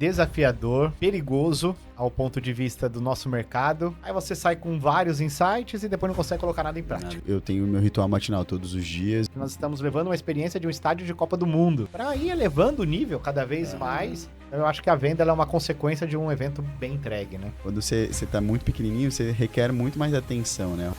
desafiador, perigoso ao ponto de vista do nosso mercado. Aí você sai com vários insights e depois não consegue colocar nada em prática. Eu tenho meu ritual matinal todos os dias. Nós estamos levando uma experiência de um estádio de Copa do Mundo para ir elevando o nível cada vez mais. Eu acho que a venda ela é uma consequência de um evento bem entregue, né? Quando você tá muito pequenininho, você requer muito mais atenção, né?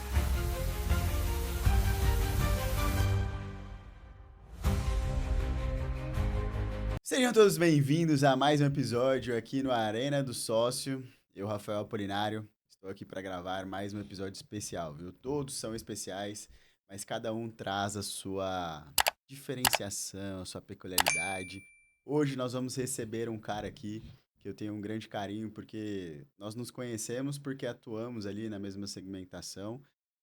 Sejam todos bem-vindos a mais um episódio aqui no Arena do Sócio. Eu, Rafael Apolinário, estou aqui para gravar mais um episódio especial, viu? Todos são especiais, mas cada um traz a sua diferenciação, a sua peculiaridade. Hoje nós vamos receber um cara aqui que eu tenho um grande carinho, porque nós nos conhecemos porque atuamos ali na mesma segmentação,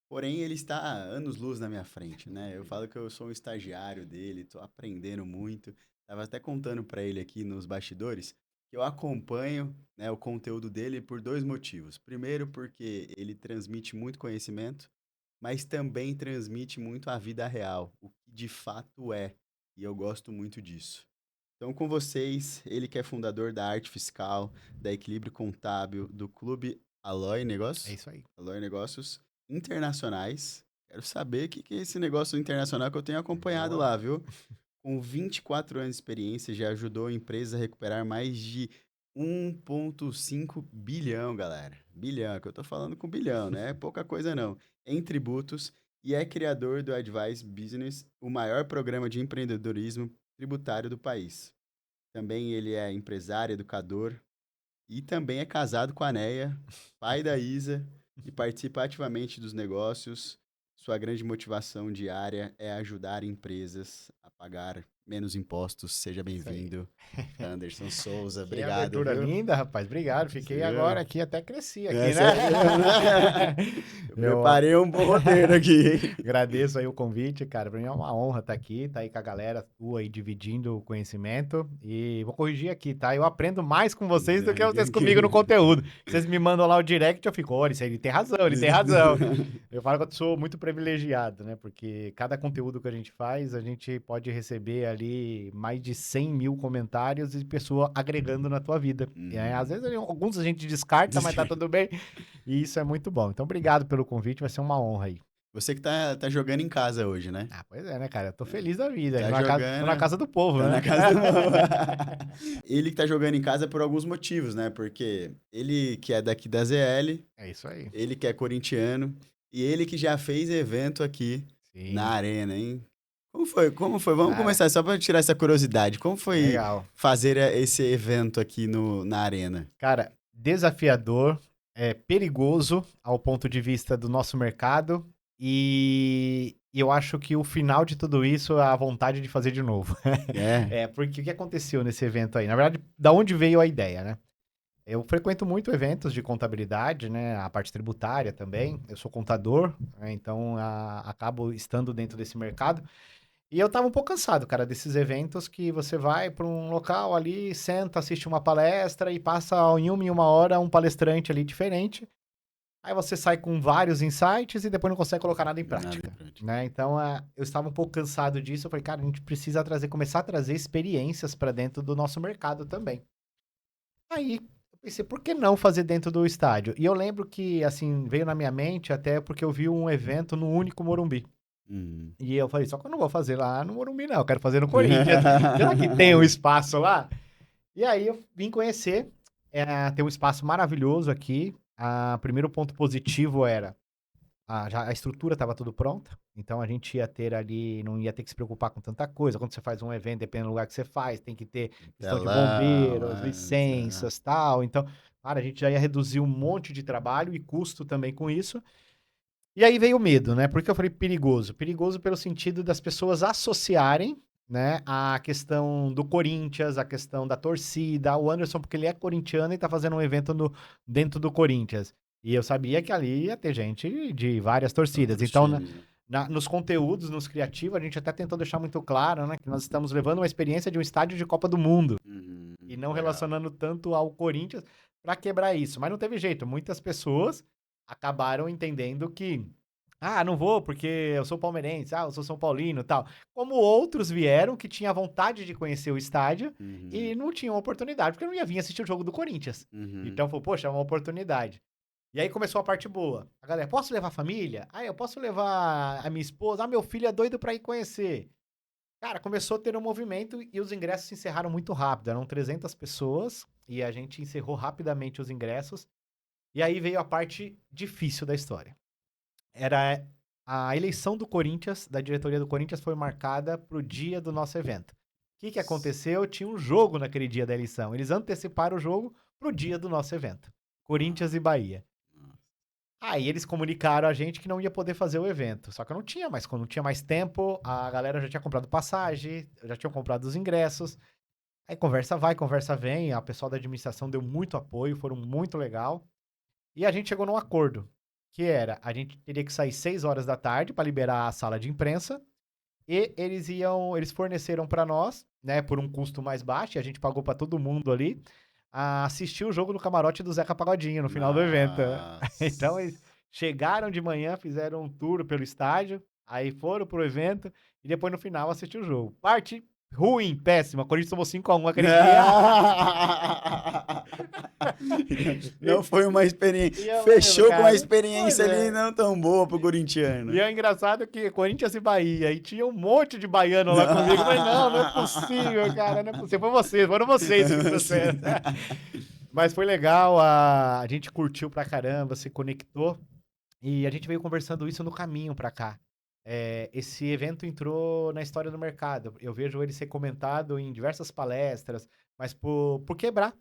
porém ele está há anos-luz na minha frente, né? Eu falo que eu sou um estagiário dele, estou aprendendo muito. Tava até contando para ele aqui nos bastidores que eu acompanho, né, o conteúdo dele por dois motivos. Primeiro, porque ele transmite muito conhecimento, mas também transmite muito a vida real, o que de fato é, e eu gosto muito disso. Então, com vocês, ele que é fundador da Arte Fiscal, da Equilíbrio Contábil, do Clube Aloy Negócios. É isso aí. Aloy Negócios Internacionais. Quero saber o que é esse negócio internacional que eu tenho acompanhado lá, viu? Com 24 anos de experiência, já ajudou empresas a recuperar mais de 1,5 bilhão, galera. Bilhão, que eu tô falando com bilhão, né? É pouca coisa não. Em tributos, e é criador do Advice Business, o maior programa de empreendedorismo tributário do país. Também ele é empresário, educador e também é casado com a Neia, pai da Isa, e participa ativamente dos negócios. Sua grande motivação diária é ajudar empresas a pagar menos impostos. Seja bem-vindo, Anderson Souza. Que Obrigado, abertura viu? linda, rapaz. Obrigado. Fiquei Sim. agora aqui, até cresci aqui, Essa né? Eu preparei um bom roteiro aqui. Agradeço aí o convite, cara. Pra mim é uma honra estar aqui, tá aí com a galera tua aí dividindo o conhecimento. E vou corrigir aqui, tá? Eu aprendo mais com vocês do que vocês comigo no conteúdo. Vocês me mandam lá o direct, eu fico, olha, isso aí, ele tem razão, ele tem razão. Eu falo que eu sou muito privilegiado, né? Porque cada conteúdo que a gente faz, a gente pode receber ali mais de 100 mil comentários e pessoa agregando na tua vida. E aí, às vezes, alguns a gente descarta, mas tá tudo bem. E isso é muito bom. Então, obrigado pelo convite, vai ser uma honra aí. Você que tá jogando em casa hoje, né? Ah, pois é, né, cara? Eu tô feliz da vida. Tá Tô na casa do povo, Tá né? na casa do povo. Ele que tá jogando em casa por alguns motivos, né? Porque ele que é daqui da ZL, É isso aí. ele que é corintiano, e ele que já fez evento aqui Sim. na Arena, hein? Como foi? Vamos Cara, começar só pra tirar essa curiosidade. Como foi legal. fazer esse evento aqui na Arena? Cara, desafiador, perigoso ao ponto de vista do nosso mercado. E eu acho que o final de tudo isso é a vontade de fazer de novo. Porque o que aconteceu nesse evento aí? Na verdade, da onde veio a ideia, né? Eu frequento muito eventos de contabilidade, né? A parte tributária também. Eu sou contador, né? Então acabo estando dentro desse mercado. E eu tava um pouco cansado, cara, desses eventos que você vai para um local ali, senta, assiste uma palestra e passa em uma hora um palestrante ali diferente. Aí você sai com vários insights e depois não consegue colocar nada em prática, né? Então, eu estava um pouco cansado disso. Eu falei, cara, a gente precisa começar a trazer experiências para dentro do nosso mercado também. Aí, eu pensei, por que não fazer dentro do estádio? E eu lembro que, assim, veio na minha mente até porque eu vi um evento no Único Morumbi. E eu falei, só que eu não vou fazer lá no Morumbi, não. Eu quero fazer no Corinthians. Será que tem um espaço lá? E aí, eu vim conhecer. Tem um espaço maravilhoso aqui. Primeiro ponto positivo era já a estrutura estava tudo pronta, então a gente ia ter ali, não ia ter que se preocupar com tanta coisa. Quando você faz um evento, dependendo do lugar que você faz, tem que ter questão de bombeiros, licenças, tal. Então, cara, a gente já ia reduzir um monte de trabalho e custo também com isso. E aí veio o medo, né? Por que eu falei perigoso? Perigoso pelo sentido das pessoas associarem, né, a questão do Corinthians, a questão da torcida, o Anderson, porque ele é corintiano e tá fazendo um evento dentro do Corinthians. E eu sabia que ali ia ter gente de várias torcidas. Então, nos conteúdos, nos criativos, a gente até tentou deixar muito claro, né, que nós estamos levando uma experiência de um estádio de Copa do Mundo. E não relacionando tanto ao Corinthians para quebrar isso. Mas não teve jeito. Muitas pessoas acabaram entendendo que Ah, não vou porque eu sou palmeirense, eu sou São Paulino e tal. Como outros vieram que tinham vontade de conhecer o estádio e não tinham oportunidade, porque eu não ia vir assistir o jogo do Corinthians. Então, falou, poxa, é uma oportunidade. E aí começou a parte boa. A galera, posso levar a família? Ah, eu posso levar a minha esposa? Ah, meu filho é doido pra ir conhecer. Cara, começou a ter um movimento e os ingressos se encerraram muito rápido. Eram 300 pessoas e a gente encerrou rapidamente os ingressos. E aí veio a parte difícil da história. Era a eleição do Corinthians, da diretoria do Corinthians, foi marcada pro dia do nosso evento. O que aconteceu? Tinha um jogo naquele dia da eleição. Eles anteciparam o jogo pro dia do nosso evento. Corinthians e Bahia. Aí eles comunicaram a gente que não ia poder fazer o evento. Só que eu não tinha mais, quando não tinha mais tempo, a galera já tinha comprado passagem, já tinham comprado os ingressos. Aí conversa vai, conversa vem, a pessoal da administração deu muito apoio, foram muito legal. E a gente chegou num acordo, que era, a gente teria que sair 6 horas da tarde para liberar a sala de imprensa, e eles forneceram para nós, né, por um custo mais baixo, e a gente pagou para todo mundo ali, a assistir o jogo no camarote do Zeca Pagodinho no final do evento. Então eles chegaram de manhã, fizeram um tour pelo estádio, aí foram pro evento e depois no final assistiu o jogo. Parte ruim, péssima. Corinthians tomou 5-1 aquele dia. Não foi uma experiência. Eu Fechou lembro, com uma cara. experiência Pois ali é. não tão boa pro corintiano. E é engraçado que Corinthians e Bahia, e tinha um monte de baiano lá comigo. Eu falei, não é possível, cara, não é possível. Foram vocês que trouxeram. Mas foi legal, a gente curtiu pra caramba, se conectou. E a gente veio conversando isso no caminho pra cá. Esse evento entrou na história do mercado. Eu vejo ele ser comentado em diversas palestras, mas por quebrar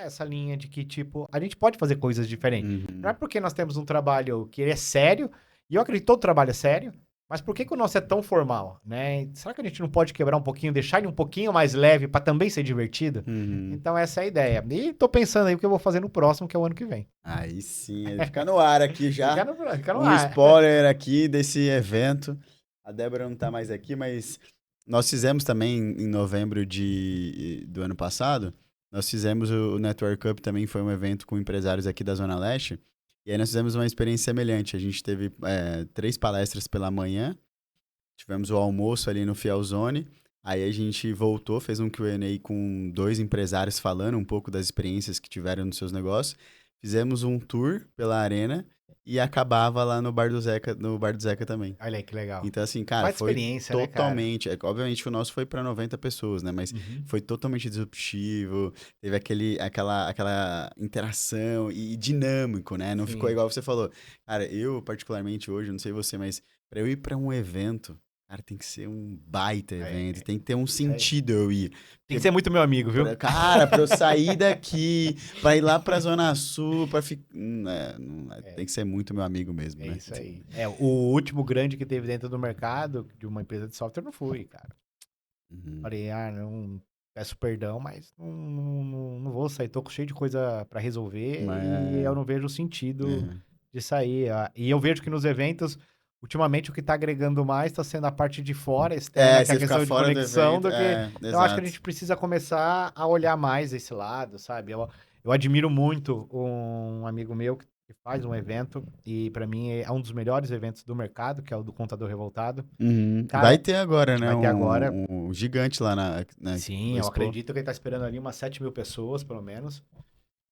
essa linha de que, tipo, a gente pode fazer coisas diferentes. Não é porque nós temos um trabalho que é sério, e eu acredito que todo trabalho é sério, mas por que o nosso é tão formal, né? Será que a gente não pode quebrar um pouquinho, deixar ele um pouquinho mais leve pra também ser divertido? Então essa é a ideia. E tô pensando aí o que eu vou fazer no próximo, que é o ano que vem. Aí sim, ele fica no ar aqui já. Fica no Um ar. spoiler aqui desse evento. A Débora não tá mais aqui, mas nós fizemos também em novembro do ano passado. Nós fizemos o Network Cup também, foi um evento com empresários aqui da Zona Leste. E aí nós fizemos uma experiência semelhante. A gente teve 3 palestras pela manhã. Tivemos o almoço ali no Fielzone. Aí a gente voltou, fez um Q&A com 2 empresários falando um pouco das experiências que tiveram nos seus negócios. Fizemos um tour pela arena e acabava lá no Bar do Zeca também. Olha aí, que legal. Então, assim, cara, Faz foi experiência, né, cara? totalmente... obviamente, o nosso foi para 90 pessoas, né? Mas foi totalmente disruptivo, teve aquela interação e dinâmico, né? Não ficou igual você falou. Cara, eu, particularmente, hoje, não sei você, mas para eu ir para um evento, cara, tem que ser um baita evento, tem que ter um sentido eu ir. Tem que ser muito meu amigo, viu? Cara, pra eu sair daqui, pra ir lá pra Zona Sul, pra ficar... tem que ser muito meu amigo mesmo, É né? isso aí. O último grande que teve dentro do mercado, de uma empresa de software, não fui, cara. Falei, não... Peço perdão, mas não vou sair. Tô cheio de coisa pra resolver e eu não vejo sentido de sair. E eu vejo que nos eventos... Ultimamente, o que tá agregando mais tá sendo a parte de fora, externa, que é a questão de conexão, do que... Eu acho que a gente precisa começar a olhar mais esse lado, sabe? Eu admiro muito um amigo meu que faz um evento, e pra mim é um dos melhores eventos do mercado, que é o do Contador Revoltado. Cara, vai ter agora, né? Vai ter agora. Um gigante lá na Sim, eu acredito que ele tá esperando ali umas 7 mil pessoas, pelo menos.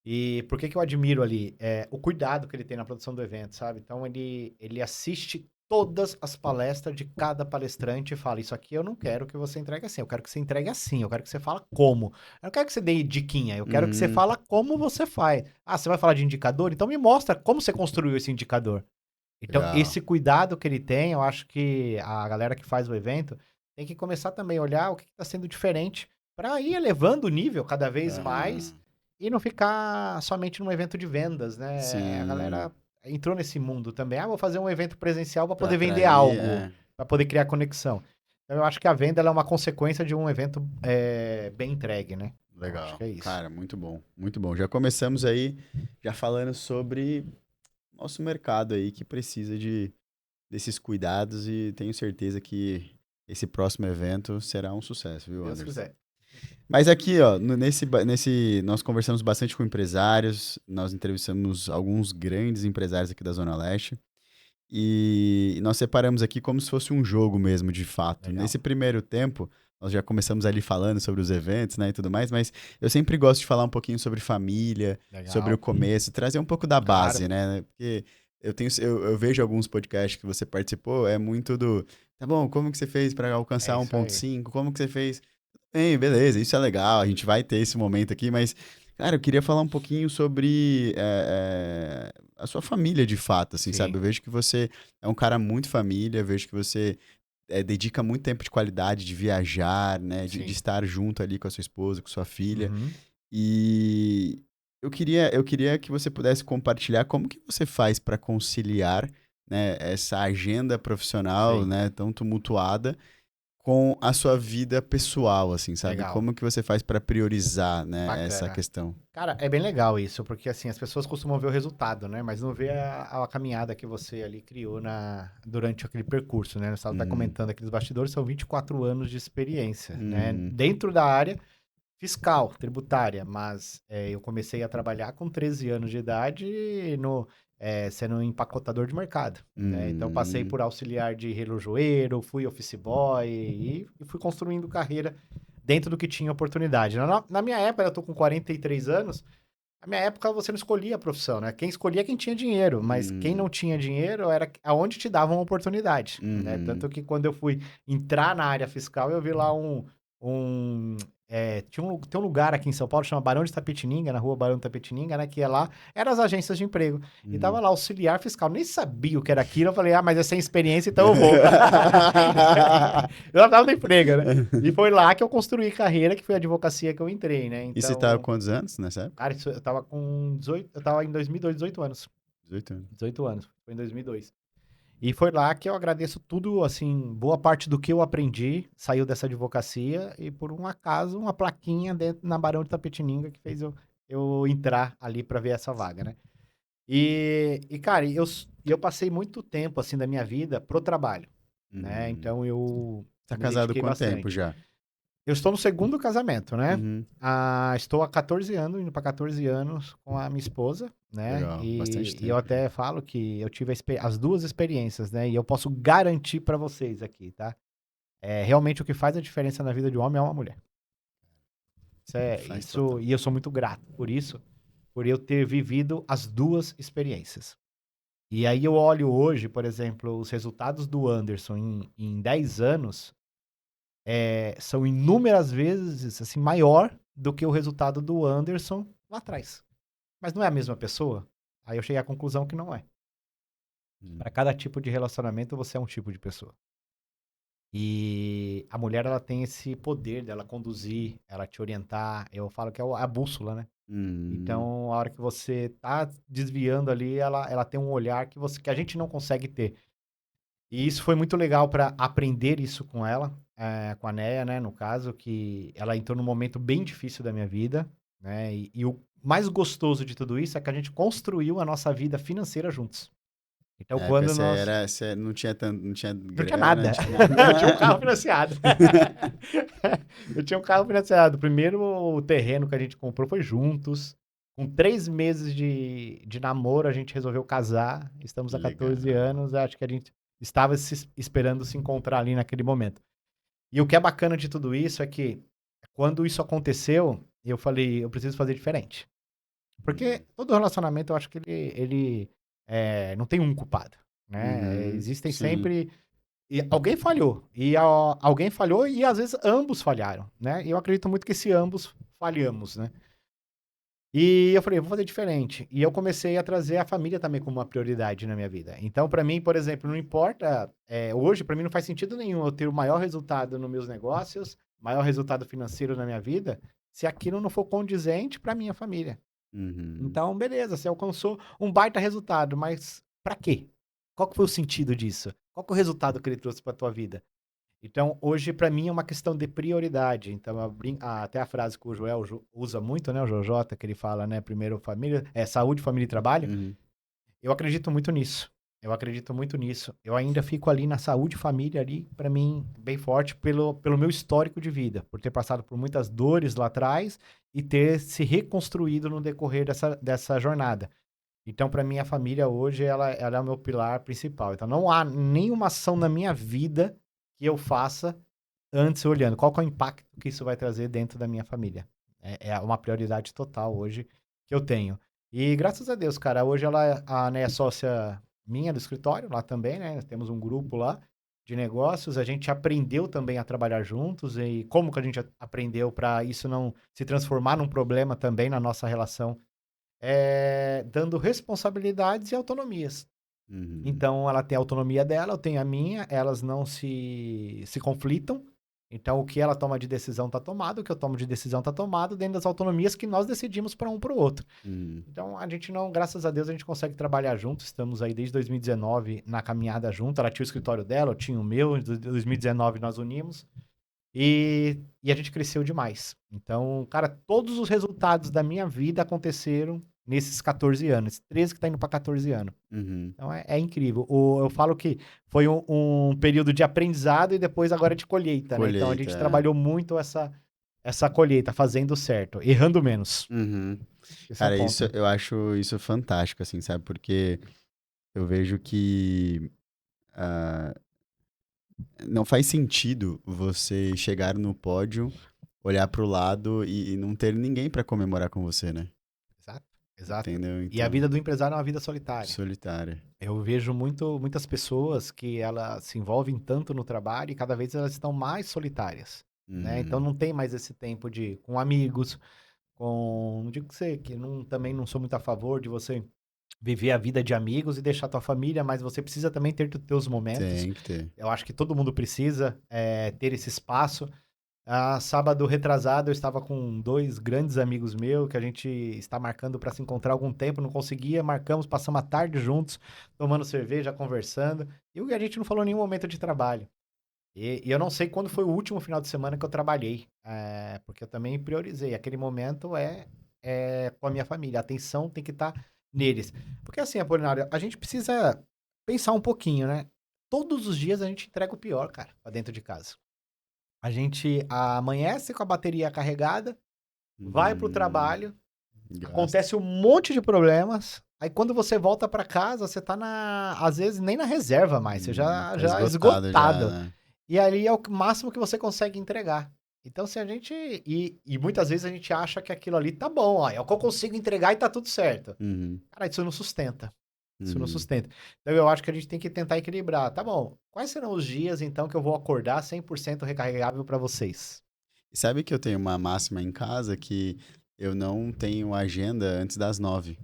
E por que eu admiro ali? O cuidado que ele tem na produção do evento, sabe? Então, ele assiste todas as palestras de cada palestrante e fala, isso aqui eu não quero que você entregue assim, eu quero que você entregue assim, eu quero que você fala como. Eu não quero que você dê diquinha, eu quero que você fala como você faz. Ah, você vai falar de indicador? Então me mostra como você construiu esse indicador. Então, esse cuidado que ele tem, eu acho que a galera que faz o evento tem que começar também a olhar o que está sendo diferente para ir elevando o nível cada vez mais e não ficar somente num evento de vendas, né? Sim. A galera entrou nesse mundo também. Vou fazer um evento presencial para poder vender algo, para poder criar conexão. Então, eu acho que a venda ela é uma consequência de um evento bem entregue, né? Legal. Acho que é isso. Cara, muito bom, muito bom. Já começamos aí, já falando sobre nosso mercado aí, que precisa desses cuidados e tenho certeza que esse próximo evento será um sucesso, viu, Anderson? Deus quiser. Mas aqui, ó, nós conversamos bastante com empresários, nós entrevistamos alguns grandes empresários aqui da Zona Leste. E nós separamos aqui como se fosse um jogo mesmo, de fato. Legal. Nesse primeiro tempo, nós já começamos ali falando sobre os eventos, né, e tudo mais, mas eu sempre gosto de falar um pouquinho sobre família, sobre o Legal. começo, trazer um pouco da base, Claro. né? Porque eu vejo alguns podcasts que você participou, é muito do, tá bom, como que você fez para É alcançar isso aí. 1.5? Como que você fez? Bem, beleza, isso é legal, a gente vai ter esse momento aqui, mas, cara, eu queria falar um pouquinho sobre a sua família de fato, assim, sabe? Sim. Eu vejo que você é um cara muito família, vejo que você dedica muito tempo de qualidade de viajar, né? De Sim. estar junto ali com a sua esposa, com sua filha. Uhum. E eu queria que você pudesse compartilhar como que você faz para conciliar, né, essa agenda profissional, Sim. né, tão tumultuada com a sua vida pessoal, assim, sabe? Legal. Como que você faz para priorizar, né, essa Bacana. questão? Cara, é bem legal isso, porque assim, as pessoas costumam ver o resultado, né? Mas não vê a caminhada que você ali criou durante aquele percurso, né? Você estava até Uhum. comentando aqui dos bastidores, são 24 anos de experiência, né? Uhum. Dentro da área fiscal, tributária, mas eu comecei a trabalhar com 13 anos de idade sendo empacotador de mercado, né? Então passei Uhum. por auxiliar de relojoeiro, fui office boy e fui construindo carreira dentro do que tinha oportunidade. Na minha época, eu tô com 43 anos, na minha época você não escolhia a profissão, né? Quem escolhia é quem tinha dinheiro, mas quem não Uhum. tinha dinheiro era aonde te davam oportunidade, né? Uhum. Tanto que quando eu fui entrar na área fiscal, eu vi lá tem um lugar aqui em São Paulo, chama Barão de Itapetininga, na rua Barão de Itapetininga, né? Que é lá, eram as agências de emprego. E tava Uhum. lá, auxiliar fiscal. Nem sabia o que era aquilo. Eu falei, mas é sem experiência, então eu vou. Eu já tava no emprego, né? E foi lá que eu construí carreira, que foi a advocacia que eu entrei, né? E você tava Então, com quantos anos nessa época? cara, eu tava com 18, eu tava em 2002, 18 anos. 18 anos. 18 anos, foi em 2002. E foi lá que eu agradeço tudo, assim, boa parte do que eu aprendi saiu dessa advocacia e por um acaso uma plaquinha dentro na Barão de Tapetininga que fez eu entrar ali para ver essa vaga, né? Cara, eu passei muito tempo, assim, da minha vida pro trabalho, né? Uhum. Então Tá eu me casado há dediquei quanto tempo bastante. já? Eu estou no segundo casamento, né? Uhum. Estou há 14 anos, indo para 14 anos com a minha esposa, né? Legal, bastante E eu tempo já. até falo que eu tive as duas experiências, né? E eu posso garantir para vocês aqui, tá? Realmente o que faz a diferença na vida de um homem é uma mulher. Faz total. E eu sou muito grato por isso, por eu ter vivido as duas experiências. E aí eu olho hoje, por exemplo, os resultados do Anderson em 10 anos, são inúmeras vezes assim, maior do que o resultado do Anderson lá atrás. Mas não é a mesma pessoa? Aí eu cheguei à conclusão que não é. Hum. Para cada tipo de relacionamento, você é um tipo de pessoa. E a mulher, ela tem esse poder dela conduzir, ela te orientar. Eu falo que é a bússola, né? Uhum. Então, a hora que você tá desviando ali, ela tem um olhar que a gente não consegue ter. E isso foi muito legal para aprender isso com ela, com a Neia, né, no caso, que ela entrou num momento bem difícil da minha vida, né? E o mais gostoso de tudo isso é que a gente construiu a nossa vida financeira juntos. Então, É, porque quando nós você não tinha tanto, não tinha não tinha grana, não nada. tinha nada. Eu tinha um carro financiado. Eu tinha um carro financiado. Primeiro, o terreno que a gente comprou foi juntos. Com 3 meses de namoro, a gente resolveu casar. Estamos há 14 Legal. anos. Acho que a gente estava esperando se encontrar ali naquele momento. E o que é bacana de tudo isso é que, quando isso aconteceu, eu falei, eu preciso fazer diferente. Porque Uhum. todo relacionamento, eu acho que ele não tem um culpado, né? Uhum. Existem Sim. sempre e alguém falhou. Alguém falhou e às vezes ambos falharam, né? E eu acredito muito que se ambos falhamos, né? E eu falei, vou fazer diferente. E eu comecei a trazer a família também como uma prioridade na minha vida. Então, para mim, por exemplo, não importa. Hoje, para mim, não faz sentido nenhum eu ter o maior resultado nos meus negócios, maior resultado financeiro na minha vida, se aquilo não for condizente para minha família. Uhum. Então, beleza, você alcançou um baita resultado, mas para quê? Qual que foi o sentido disso? Qual que é o resultado que ele trouxe para tua vida? Então, hoje, para mim, é uma questão de prioridade. Então, até a frase que o Joel usa muito, né? O Jojota, que ele fala, né? Primeiro família, saúde, família e trabalho. Uhum. Eu acredito muito nisso. Eu acredito muito nisso. Eu ainda fico ali na saúde, família, ali, para mim, bem forte, pelo meu histórico de vida, por ter passado por muitas dores lá atrás e ter se reconstruído no decorrer dessa jornada. Então, para minha família hoje, ela é o meu pilar principal. Então, não há nenhuma ação na minha vida que eu faça antes olhando qual que é o impacto que isso vai trazer dentro da minha família. É uma prioridade total hoje que eu tenho. E graças a Deus, cara, hoje a Né, é sócia minha do escritório lá também, né? Temos um grupo lá de negócios. A gente aprendeu também a trabalhar juntos e como que a gente aprendeu para isso não se transformar num problema também na nossa relação, dando responsabilidades e autonomias. Uhum. Então, ela tem a autonomia dela, eu tenho a minha, elas não se conflitam. Então, o que ela toma de decisão está tomado, o que eu tomo de decisão está tomado, dentro das autonomias que nós decidimos para um para o outro. Uhum. Então, a gente não, graças a Deus, a gente consegue trabalhar junto. Estamos aí desde 2019 na caminhada junto. Ela tinha o escritório dela, eu tinha o meu. Em 2019 nós unimos. E a gente cresceu demais. Então, cara, todos os resultados da minha vida aconteceram nesses 14 anos. 13 que tá indo para 14 anos. Uhum. Então é incrível. Eu falo que foi um período de aprendizado e depois agora de colheita, né? Então a Colheita, gente é. trabalhou muito essa colheita, fazendo certo, errando menos. Uhum. Esse é o Cara, isso, ponto. eu acho isso fantástico, assim, sabe? Porque eu vejo que ah, não faz sentido você chegar no pódio, olhar pro lado e não ter ninguém pra comemorar com você, né? Exato, exato. Entendeu? E a Então, vida do empresário é uma vida solitária. solitária. Eu vejo muitas pessoas que elas se envolvem tanto no trabalho e cada vez elas estão mais solitárias, né? Então Uhum. não tem mais esse tempo com amigos, não digo que também não sou muito a favor de você viver a vida de amigos e deixar tua família, mas você precisa também ter teus momentos. Tem que ter. Eu acho que todo mundo precisa ter esse espaço. Sábado retrasado eu estava com dois grandes amigos meus que a gente está marcando para se encontrar há algum tempo, não conseguia, marcamos, passamos a tarde juntos, tomando cerveja, conversando, e a gente não falou em nenhum momento de trabalho. E eu não sei quando foi o último final de semana que eu trabalhei, porque eu também priorizei. Aquele momento é com a minha família, a atenção tem que estar neles. Porque assim, Apolinário, a gente precisa pensar um pouquinho, né? Todos os dias a gente entrega o pior, cara, pra dentro de casa. A gente amanhece com a bateria carregada, vai pro Uhum. trabalho, Gasta. acontece um monte de problemas. Aí quando você volta pra casa, você tá às vezes nem na reserva mais, você Tá já esgotado já, esgotado. né? E ali é o máximo que você consegue entregar. Então, se a gente. E muitas vezes a gente acha que aquilo ali tá bom, ó, é o que eu consigo entregar e tá tudo certo. Uhum. Cara, isso não sustenta. Isso não Uhum. sustenta. Então, eu acho que a gente tem que tentar equilibrar. Tá bom, quais serão os dias, então, que eu vou acordar 100% recarregável para vocês? E sabe que eu tenho uma máxima em casa que eu não tenho agenda antes das 9.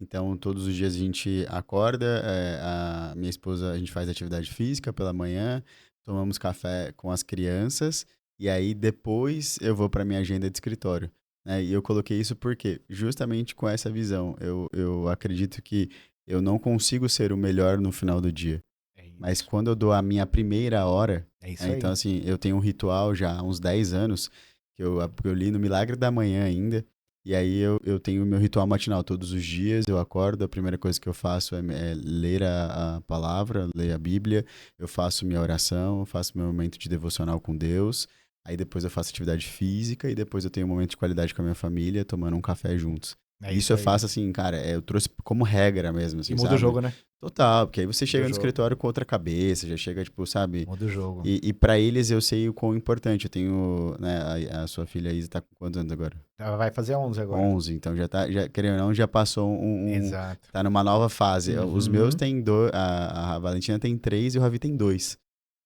Então, todos os dias a gente acorda, a minha esposa, a gente faz atividade física pela manhã, tomamos café com as crianças, e aí depois eu vou para minha agenda de escritório, né? E eu coloquei isso porque, justamente com essa visão, eu acredito que eu não consigo ser o melhor no final do dia. É Mas isso. quando eu dou a minha primeira hora, É isso né, então aí. assim, eu tenho um ritual já há uns 10 anos, que eu li no Milagre da Manhã ainda, e aí eu tenho o meu ritual matinal todos os dias, eu acordo, a primeira coisa que eu faço é ler a palavra, ler a Bíblia, eu faço minha oração, eu faço meu momento de devocional com Deus, aí depois eu faço atividade física e depois eu tenho um momento de qualidade com a minha família, tomando um café juntos. É Isso isso eu aí. faço assim, cara, eu trouxe como regra mesmo, E assim, muda o sabe? jogo, né? Total, porque aí você Muda o chega no jogo. escritório com outra cabeça, já chega, tipo, sabe? Muda o jogo. E para eles eu sei o quão importante. Eu tenho, né, a sua filha Isa tá com quantos anos agora? Ela vai fazer 11 agora. 11, então já tá, já, querendo ou não, já passou Exato. tá numa nova fase. Os meus Uhum. têm a Valentina tem 3 e o Ravi tem 2.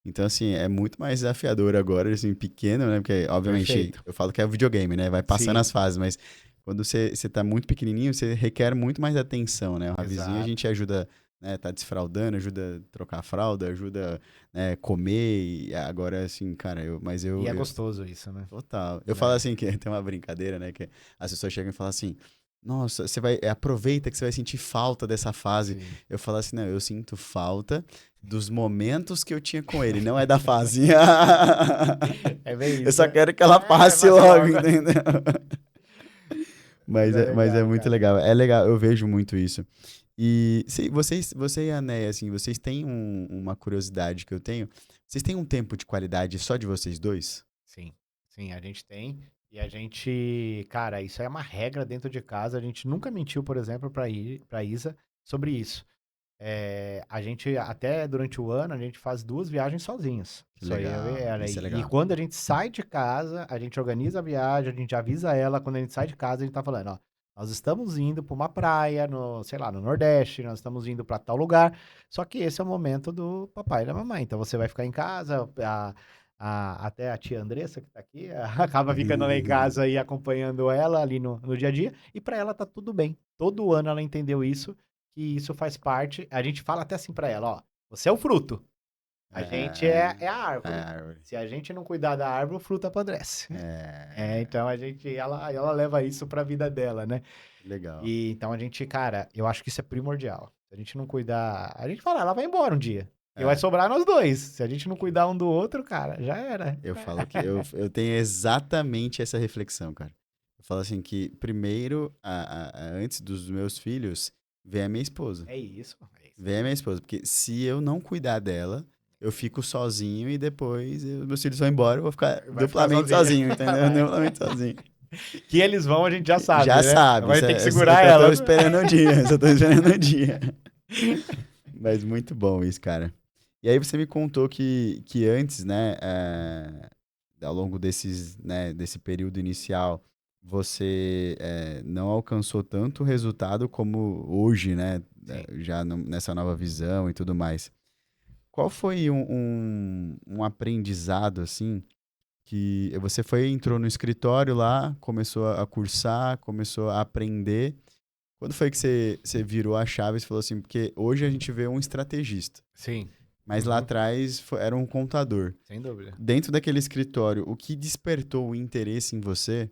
Então, assim, é muito mais desafiador agora, assim, pequeno, né? Porque, obviamente, Perfeito. eu falo que é videogame, né? Vai passando Sim, as fases, mas quando você tá muito pequenininho, você requer muito mais atenção, né? O Ravizinho a exato. gente ajuda, né? Tá desfraldando, ajuda a trocar a fralda, ajuda, né, comer. E agora, assim, cara, mas E é gostoso isso, né? total. Eu falo É. assim, que tem uma brincadeira, né? Que as pessoas chegam e falam assim, nossa, você vai, aproveita que você vai sentir falta dessa fase. Sim. Eu falo assim, não, eu sinto falta dos momentos que eu tinha com ele, não é da fase. É bem Eu isso. só quero que ela passe Passe logo, logo. entendeu? Mas é Mas é legal, muito cara. legal. É legal, eu vejo muito isso. E você e a Néia, assim, vocês têm uma curiosidade que eu tenho. Vocês têm um tempo de qualidade só de vocês dois? Sim, sim, a gente tem. E a gente, cara, isso é uma regra dentro de casa. A gente nunca mentiu, por exemplo, pra Isa sobre isso. A gente, até durante o ano, a gente faz 2 viagens sozinhos. Que Só eu e legal, ela. isso é E legal. quando a gente sai de casa, a gente organiza a viagem, a gente avisa ela. Quando a gente sai de casa, a gente tá falando, ó, nós estamos indo pra uma praia, sei lá, no Nordeste, nós estamos indo pra tal lugar. Só que esse é o momento do papai e da mamãe. Então você vai ficar em casa, até a tia Andressa, que tá aqui, acaba ficando lá em casa e acompanhando ela ali no dia a dia. E pra ela tá tudo bem. Todo ano ela entendeu isso, que isso faz parte. A gente fala até assim pra ela, ó, você é o fruto, a gente é a É árvore. árvore. Se a gente não cuidar da árvore, o fruto apodrece. É, Então ela leva isso pra vida dela, né? legal. E então a gente, cara, eu acho que isso é primordial. Se a gente não cuidar, a gente fala, ela vai embora um dia. E vai É, sobrar nós dois. Se a gente não cuidar um do outro, cara, já era. eu falo que eu tenho exatamente essa reflexão, cara. Eu falo assim que primeiro, antes dos meus filhos, vem a minha esposa. É isso. Vem a minha esposa, porque se eu não cuidar dela, eu fico sozinho e depois meus filhos vão embora, eu vou ficar Vai ficar duplamente sozinha. sozinho, entendeu? Vai. Duplamente sozinho. Que eles vão, a gente já sabe, Já né? sabe, Vai ter que eu segurar só tô ela. esperando o dia, só tô esperando o dia. Mas muito bom isso, cara. E aí você me contou que antes, né, ao longo desse período inicial, você não alcançou tanto resultado como hoje, né, Sim. já nessa nova visão e tudo mais. Qual foi um aprendizado, assim, que você entrou no escritório lá, começou a cursar, começou a aprender. Quando foi que você virou a chave e falou assim, porque hoje a gente vê um estrategista, Sim. mas lá atrás era um contador. Sem dúvida. Dentro daquele escritório, o que despertou o interesse em você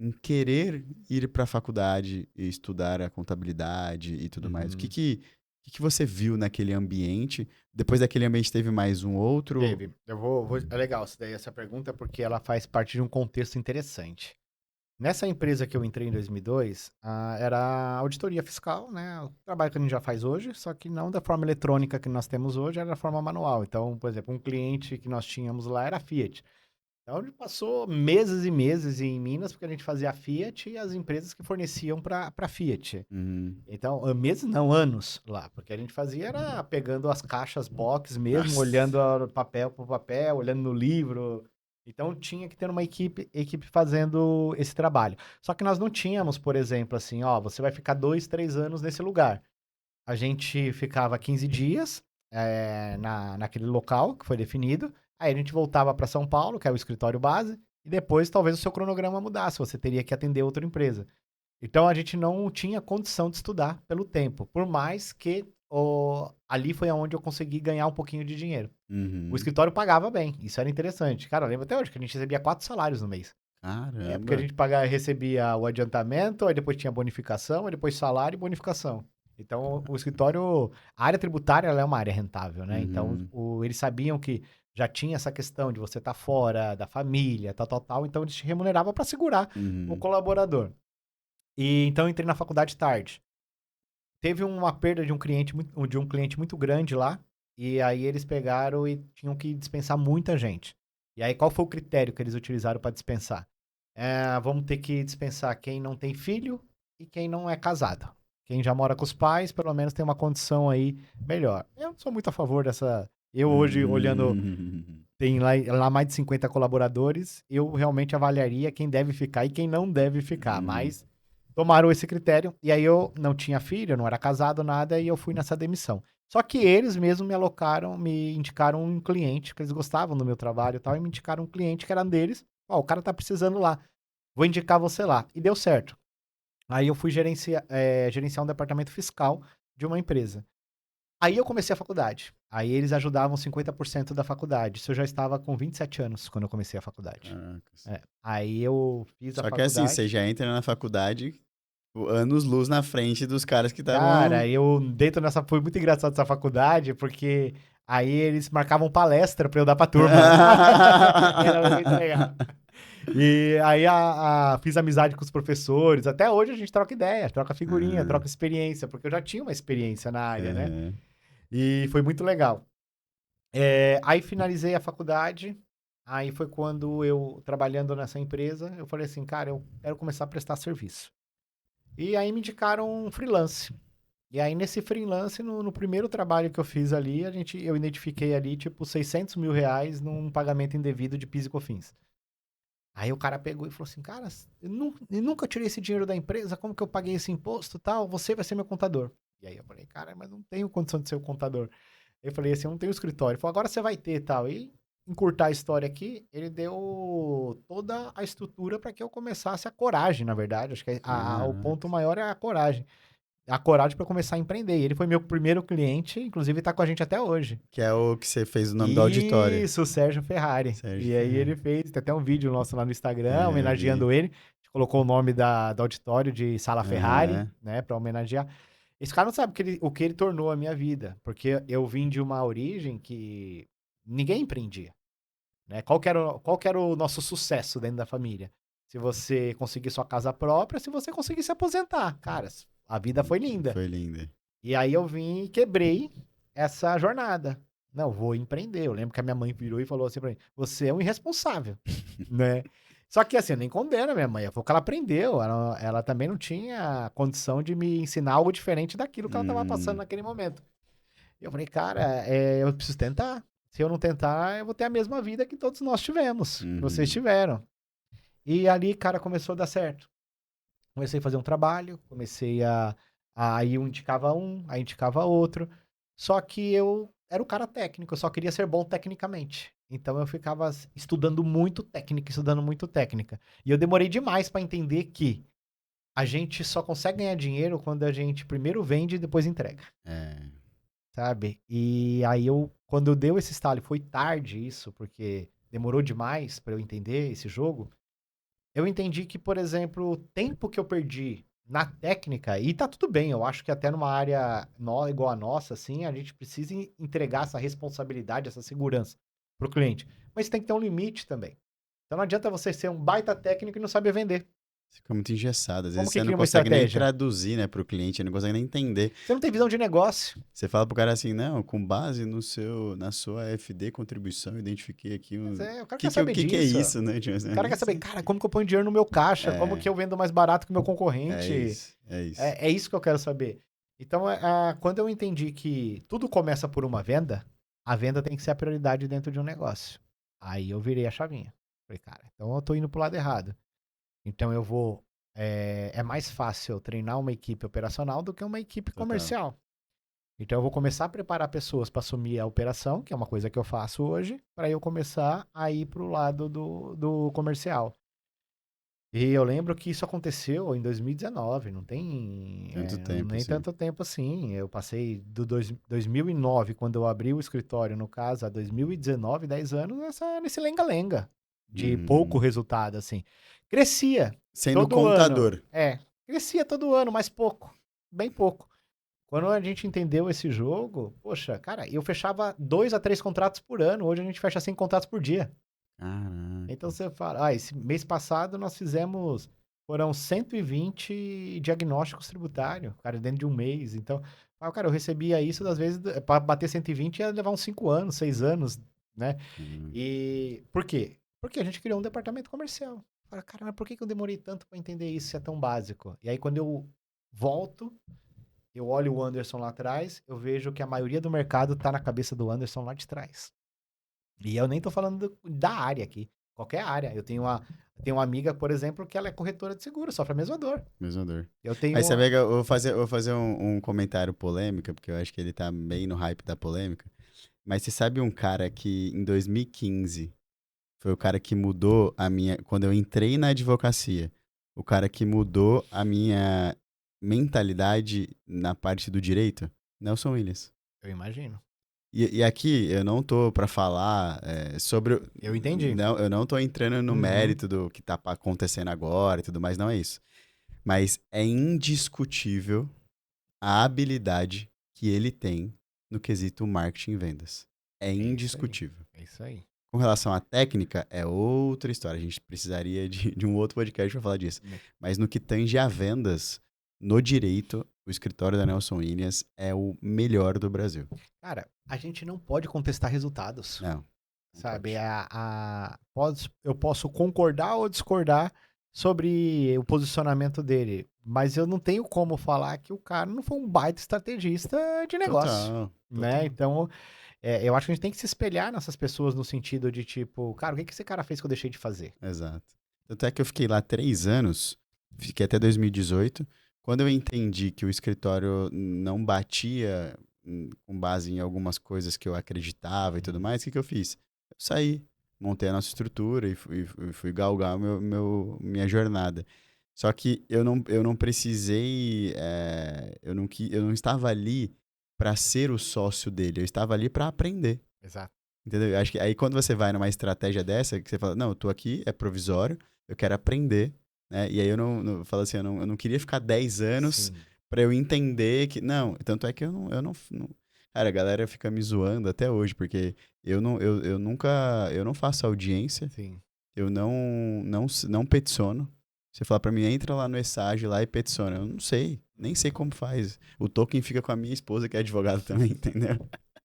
em querer ir para a faculdade e estudar a contabilidade e tudo mais? Uhum. O que você viu naquele ambiente? Depois daquele ambiente teve mais um outro? Teve. É legal essa pergunta, porque ela faz parte de um contexto interessante. Nessa empresa que eu entrei em 2002, era auditoria fiscal, né? O trabalho que a gente já faz hoje, só que não da forma eletrônica que nós temos hoje, era da forma manual. Então, por exemplo, um cliente que nós tínhamos lá era a Fiat. Então, a gente passou meses e meses em Minas, porque a gente fazia a Fiat e as empresas que forneciam para a Fiat. Uhum. Então, meses não, anos lá, porque a gente fazia era pegando as caixas box mesmo, Nossa. olhando papel por papel, olhando no livro. Então, tinha que ter uma equipe fazendo esse trabalho. Só que nós não tínhamos, por exemplo, assim, ó, você vai ficar 2, 3 anos nesse lugar. A gente ficava 15 dias naquele local que foi definido, aí a gente voltava para São Paulo, que é o escritório base, e depois talvez o seu cronograma mudasse, você teria que atender outra empresa. Então a gente não tinha condição de estudar pelo tempo, por mais que ali foi onde eu consegui ganhar um pouquinho de dinheiro. O Uhum. escritório pagava bem, isso era interessante. Cara, eu lembro até hoje que a gente recebia 4 salários no mês. Porque a Caramba. gente recebia o adiantamento, aí depois tinha bonificação, aí depois salário e bonificação. Então o escritório, a área tributária ela é uma área rentável, né? Então Uhum. eles sabiam que já tinha essa questão de você estar fora da família, tal, tal, tal, então eles te remuneravam para segurar o Uhum. colaborador. E então eu entrei na faculdade tarde. Teve uma perda de um cliente muito grande lá, e aí eles pegaram e tinham que dispensar muita gente. E aí qual foi o critério que eles utilizaram para dispensar? Vamos ter que dispensar quem não tem filho e quem não é casado. Quem já mora com os pais, pelo menos tem uma condição aí melhor. Eu sou muito a favor dessa. Eu hoje, olhando, Uhum. tem lá mais de 50 colaboradores, eu realmente avaliaria quem deve ficar e quem não deve ficar. Uhum. Mas tomaram esse critério, e aí eu não tinha filho, não era casado, nada, e eu fui nessa demissão. Só que eles mesmos me indicaram um cliente, que eles gostavam do meu trabalho e tal, e me indicaram um cliente que era deles. Ó, o cara tá precisando lá, vou indicar você lá. E deu certo. Aí eu fui gerenciar um departamento fiscal de uma empresa. Aí eu comecei a faculdade. Aí eles ajudavam 50% da faculdade. Isso eu já estava com 27 anos quando eu comecei a faculdade. Caracas. Aí eu fiz a Só que assim, você faculdade. já entra na faculdade anos-luz na frente dos caras que Cara, estavam. foi muito engraçado essa faculdade, porque aí eles marcavam palestra pra eu dar pra turma. Era muito legal. E aí fiz amizade com os professores. Até hoje a gente troca ideia, troca figurinha, Ah, troca experiência, porque eu já tinha uma experiência na área, né? aham. E foi muito legal. Aí finalizei a faculdade. Aí foi quando eu, trabalhando nessa empresa, eu falei assim, cara, eu quero começar a prestar serviço. E aí me indicaram um freelance. E aí nesse freelance, no primeiro trabalho que eu fiz ali, eu identifiquei ali, tipo, R$ 600.000 num pagamento indevido de PIS e COFINS. Aí o cara pegou e falou assim, cara, eu nunca tirei esse dinheiro da empresa, como que eu paguei esse imposto e tal? Você vai ser meu contador. E aí eu falei, cara, mas não tenho condição de ser o contador. Eu falei assim, eu não tenho escritório. Ele falou, agora você vai ter e tal. E encurtar a história aqui, ele deu toda a estrutura para que eu começasse a coragem, na verdade. Acho que o ponto maior é a coragem. A coragem para começar a empreender. E ele foi meu primeiro cliente, inclusive tá com a gente até hoje. Que é o que você fez o nome do auditório. Isso, o Sérgio Ferrari. Sérgio E aí Ferrari. ele fez, tem até um vídeo nosso lá no Instagram, É, eu vi. homenageando ele. A gente colocou o nome do auditório de Sala Ferrari, Aham. né, para homenagear. Esse cara não sabe o que ele tornou a minha vida, porque eu vim de uma origem que ninguém empreendia, né? Qual que era o nosso sucesso dentro da família? Se você conseguir sua casa própria, se você conseguir se aposentar. Cara, a vida foi linda. Foi linda. E aí eu vim e quebrei essa jornada. Não, vou empreender. Eu lembro que a minha mãe virou e falou assim pra mim: você é um irresponsável, né? Só que assim, eu nem condeno a minha mãe. Foi o que ela aprendeu. Ela também não tinha condição de me ensinar algo diferente daquilo que ela estava passando Hum, naquele momento. E eu falei, cara, eu preciso tentar. Se eu não tentar, eu vou ter a mesma vida que todos nós tivemos, que vocês uhum. tiveram. E ali, cara, começou a dar certo. Comecei a fazer um trabalho, aí aí indicava outro. Só que eu era o cara técnico, eu só queria ser bom tecnicamente. Então eu ficava estudando muito técnica, estudando muito técnica. E eu demorei demais para entender que a gente só consegue ganhar dinheiro quando a gente primeiro vende e depois entrega, É. sabe? E aí quando eu dei esse estalo, e foi tarde isso, porque demorou demais para eu entender esse jogo. Eu entendi que, por exemplo, o tempo que eu perdi na técnica, e tá tudo bem, eu acho que até numa área igual a nossa, assim, a gente precisa entregar essa responsabilidade, essa segurança pro cliente. Mas tem que ter um limite também. Então não adianta você ser um baita técnico e não saber vender. Fica muito engessado. Às Como vezes que você não cria uma consegue nem estratégia? traduzir, né, pro cliente, não consegue nem entender. Você não tem visão de negócio. Você fala pro cara assim, não, com base na sua FD contribuição, eu identifiquei aqui Mas um... o cara quer saber Que é disso. isso, né? Tipo assim, O eu cara nem quer saber, sei. cara, como que eu ponho dinheiro no meu caixa? Como que É, eu vendo mais barato que o meu é concorrente? isso, é isso. É isso que eu quero saber. Então, quando eu entendi que tudo começa por uma venda, a venda tem que ser a prioridade dentro de um negócio. Aí eu virei a chavinha. Falei, cara, então eu tô indo pro lado errado. Então eu vou. É mais fácil eu treinar uma equipe operacional do que uma equipe Total. comercial. Então eu vou começar a preparar pessoas para assumir a operação, que é uma coisa que eu faço hoje, para eu começar a ir pro lado do comercial. E eu lembro que isso aconteceu em 2019, não tem Tanto tempo, nem assim. tanto tempo assim. Eu passei 2009, quando eu abri o escritório, no caso, a 2019, 10 anos, nesse lenga-lenga, de pouco Uhum. resultado, assim. Crescia Sendo todo ano. contador. Crescia todo ano, mas pouco, bem pouco. Quando a gente entendeu esse jogo, poxa, cara, eu fechava 2 a 3 contratos por ano, hoje a gente fecha 5 contratos por dia. Então Caraca. você fala, esse mês passado foram 120 diagnósticos tributários, cara, dentro de um mês. Então, cara, eu recebia isso, às vezes, para bater 120 ia levar uns 5 anos, 6 anos, né? Hum. E por quê? Porque a gente criou um departamento comercial. Fala, cara, mas por que que eu demorei tanto para entender isso, se é tão básico? E aí, quando eu volto, eu olho o Anderson lá atrás, eu vejo que a maioria do mercado tá na cabeça do Anderson lá de trás. E eu nem tô falando da área aqui. Qualquer área. Tenho uma amiga, por exemplo, que ela é corretora de seguro, sofre a mesma dor. Mesma dor. Eu Mas tenho. sabe que eu vou fazer um comentário polêmica, porque eu acho que ele tá bem no hype da polêmica. Mas você sabe um cara que em 2015 foi o cara que mudou a minha. Quando eu entrei na advocacia, o cara que mudou a minha mentalidade na parte do direito? Nelson Williams. Eu imagino. E aqui eu não tô pra falar sobre. Eu entendi. Não, eu não tô entrando no Uhum. mérito do que tá acontecendo agora e tudo mais, não é isso. Mas é indiscutível a habilidade que ele tem no quesito marketing e vendas. É É isso aí. indiscutível. É isso aí. Com relação à técnica, é outra história. A gente precisaria de um outro podcast para falar disso. Mas no que tange a vendas, no direito, o escritório da Nelson Williams é o melhor do Brasil. Cara, a gente não pode contestar resultados. Não. sabe? Eu posso concordar ou discordar sobre o posicionamento dele, mas eu não tenho como falar que o cara não foi um baita estrategista de negócio, Total, né? total. Então, eu acho que a gente tem que se espelhar nessas pessoas no sentido de tipo, cara, o que que esse cara fez que eu deixei de fazer? Exato. Tanto é que eu fiquei lá 3 anos, fiquei até 2018. Quando eu entendi que o escritório não batia com base em algumas coisas que eu acreditava e tudo mais, o que que eu fiz? Eu saí, montei a nossa estrutura e fui galgar minha jornada. Só que eu não precisei, eu não estava ali para ser o sócio dele, eu estava ali para aprender. Exato. Entendeu? Eu acho que aí quando você vai numa estratégia dessa, que você fala, não, eu tô aqui, é provisório, eu quero aprender, né? E aí eu falo assim, eu não queria ficar 10 anos Sim, pra eu entender que, não, tanto é que eu não. Cara, a galera fica me zoando até hoje, porque eu não faço audiência, sim. eu não peticiono. Você fala pra mim, entra lá no Essage lá e peticiona. Eu não sei, nem sei como faz. O token fica com a minha esposa, que é advogada também, entendeu?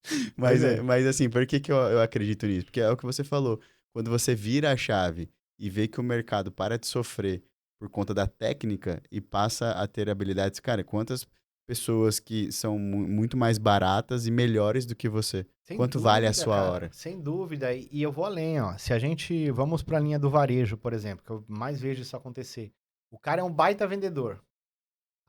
Pois Mas, é. mas assim, por que que eu acredito nisso? Porque é o que você falou. Quando você vira a chave e vê que o mercado para de sofrer por conta da técnica e passa a ter habilidades, cara, quantas pessoas que são muito mais baratas e melhores do que você? Sem Quanto vale a dúvida, sua cara, hora? sem dúvida. E eu vou além, ó. Se a gente vamos para a linha do varejo, por exemplo, que eu mais vejo isso acontecer. O cara é um baita vendedor.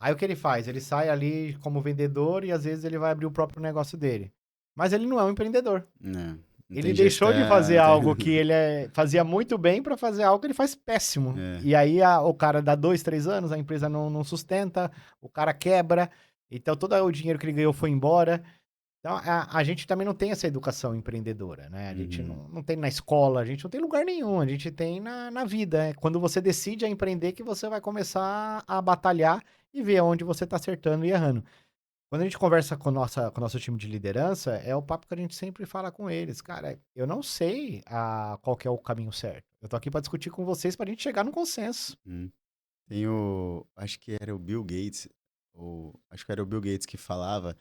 Aí o que ele faz? Ele sai ali como vendedor e às vezes ele vai abrir o próprio negócio dele. Mas ele não é um empreendedor. Não, não Ele tem deixou de gestão, fazer não tem... algo que ele fazia muito bem para fazer algo que ele faz péssimo. É. E aí o cara dá 2, 3 anos, a empresa não sustenta, o cara quebra, então todo o dinheiro que ele ganhou foi embora. Então a gente também não tem essa educação empreendedora, né? A gente Uhum. não tem na escola, a gente não tem em lugar nenhum, a gente tem na vida. É quando você decide a empreender que você vai começar a batalhar e ver onde você está acertando e errando. Quando a gente conversa com o nosso time de liderança, é o papo que a gente sempre fala com eles. Cara, eu não sei qual que é o caminho certo. Eu tô aqui para discutir com vocês para a gente chegar num consenso. Uhum. Tem acho que era o Bill Gates, ou acho que era o Bill Gates que falava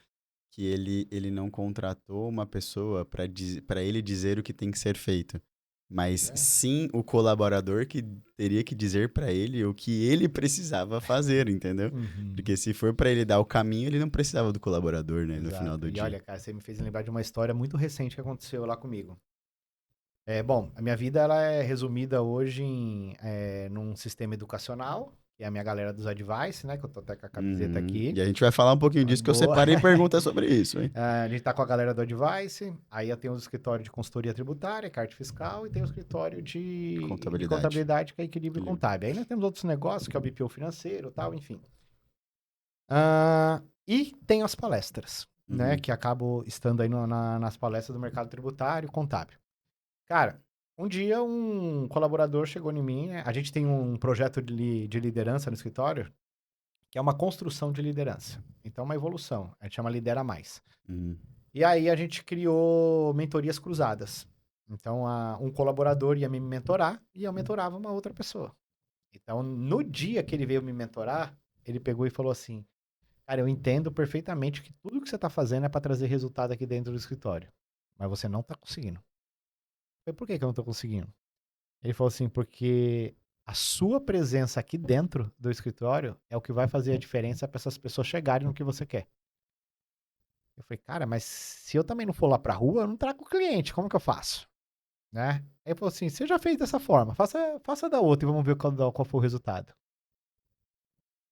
que ele não contratou uma pessoa para ele dizer o que tem que ser feito, mas Né? sim o colaborador que teria que dizer para ele o que ele precisava fazer, entendeu? Uhum. Porque se for para ele dar o caminho, ele não precisava do colaborador, né, no final Exato. do E dia. olha, cara, você me fez lembrar de uma história muito recente que aconteceu lá comigo. Bom, a minha vida ela é resumida hoje num sistema educacional, que é a minha galera dos Advice, né? Que eu tô até com a camiseta Uhum. aqui. E a gente vai falar um pouquinho Ah, disso que eu boa. separei perguntas sobre isso, hein? A gente tá com a galera do Advice, aí eu tenho o escritório de consultoria tributária, carta fiscal, e tem o escritório de Contabilidade. contabilidade, que é equilíbrio Equilíbrio. contábil. Aí nós temos outros negócios, que é o BPO financeiro e tal, enfim. E tem as palestras, né? Uhum. Que acabo estando aí nas palestras do mercado tributário e contábil. Cara, um dia um colaborador chegou em mim, né? A gente tem um projeto de liderança no escritório, que é uma construção de liderança. Então, uma evolução. A gente chama Lidera Mais. Uhum. E aí a gente criou mentorias cruzadas. Então, um colaborador ia me mentorar e eu mentorava uma outra pessoa. Então, no dia que ele veio me mentorar, ele pegou e falou assim: cara, eu entendo perfeitamente que tudo que você está fazendo é para trazer resultado aqui dentro do escritório, mas você não está conseguindo. Eu falei, por que que eu não estou conseguindo? Ele falou assim, porque a sua presença aqui dentro do escritório é o que vai fazer a diferença para essas pessoas chegarem no que você quer. Eu falei, cara, mas se eu também não for lá pra rua, eu não trago cliente, como que eu faço? Né? Aí ele falou assim, você já fez dessa forma, faça da outra e vamos ver qual foi o resultado.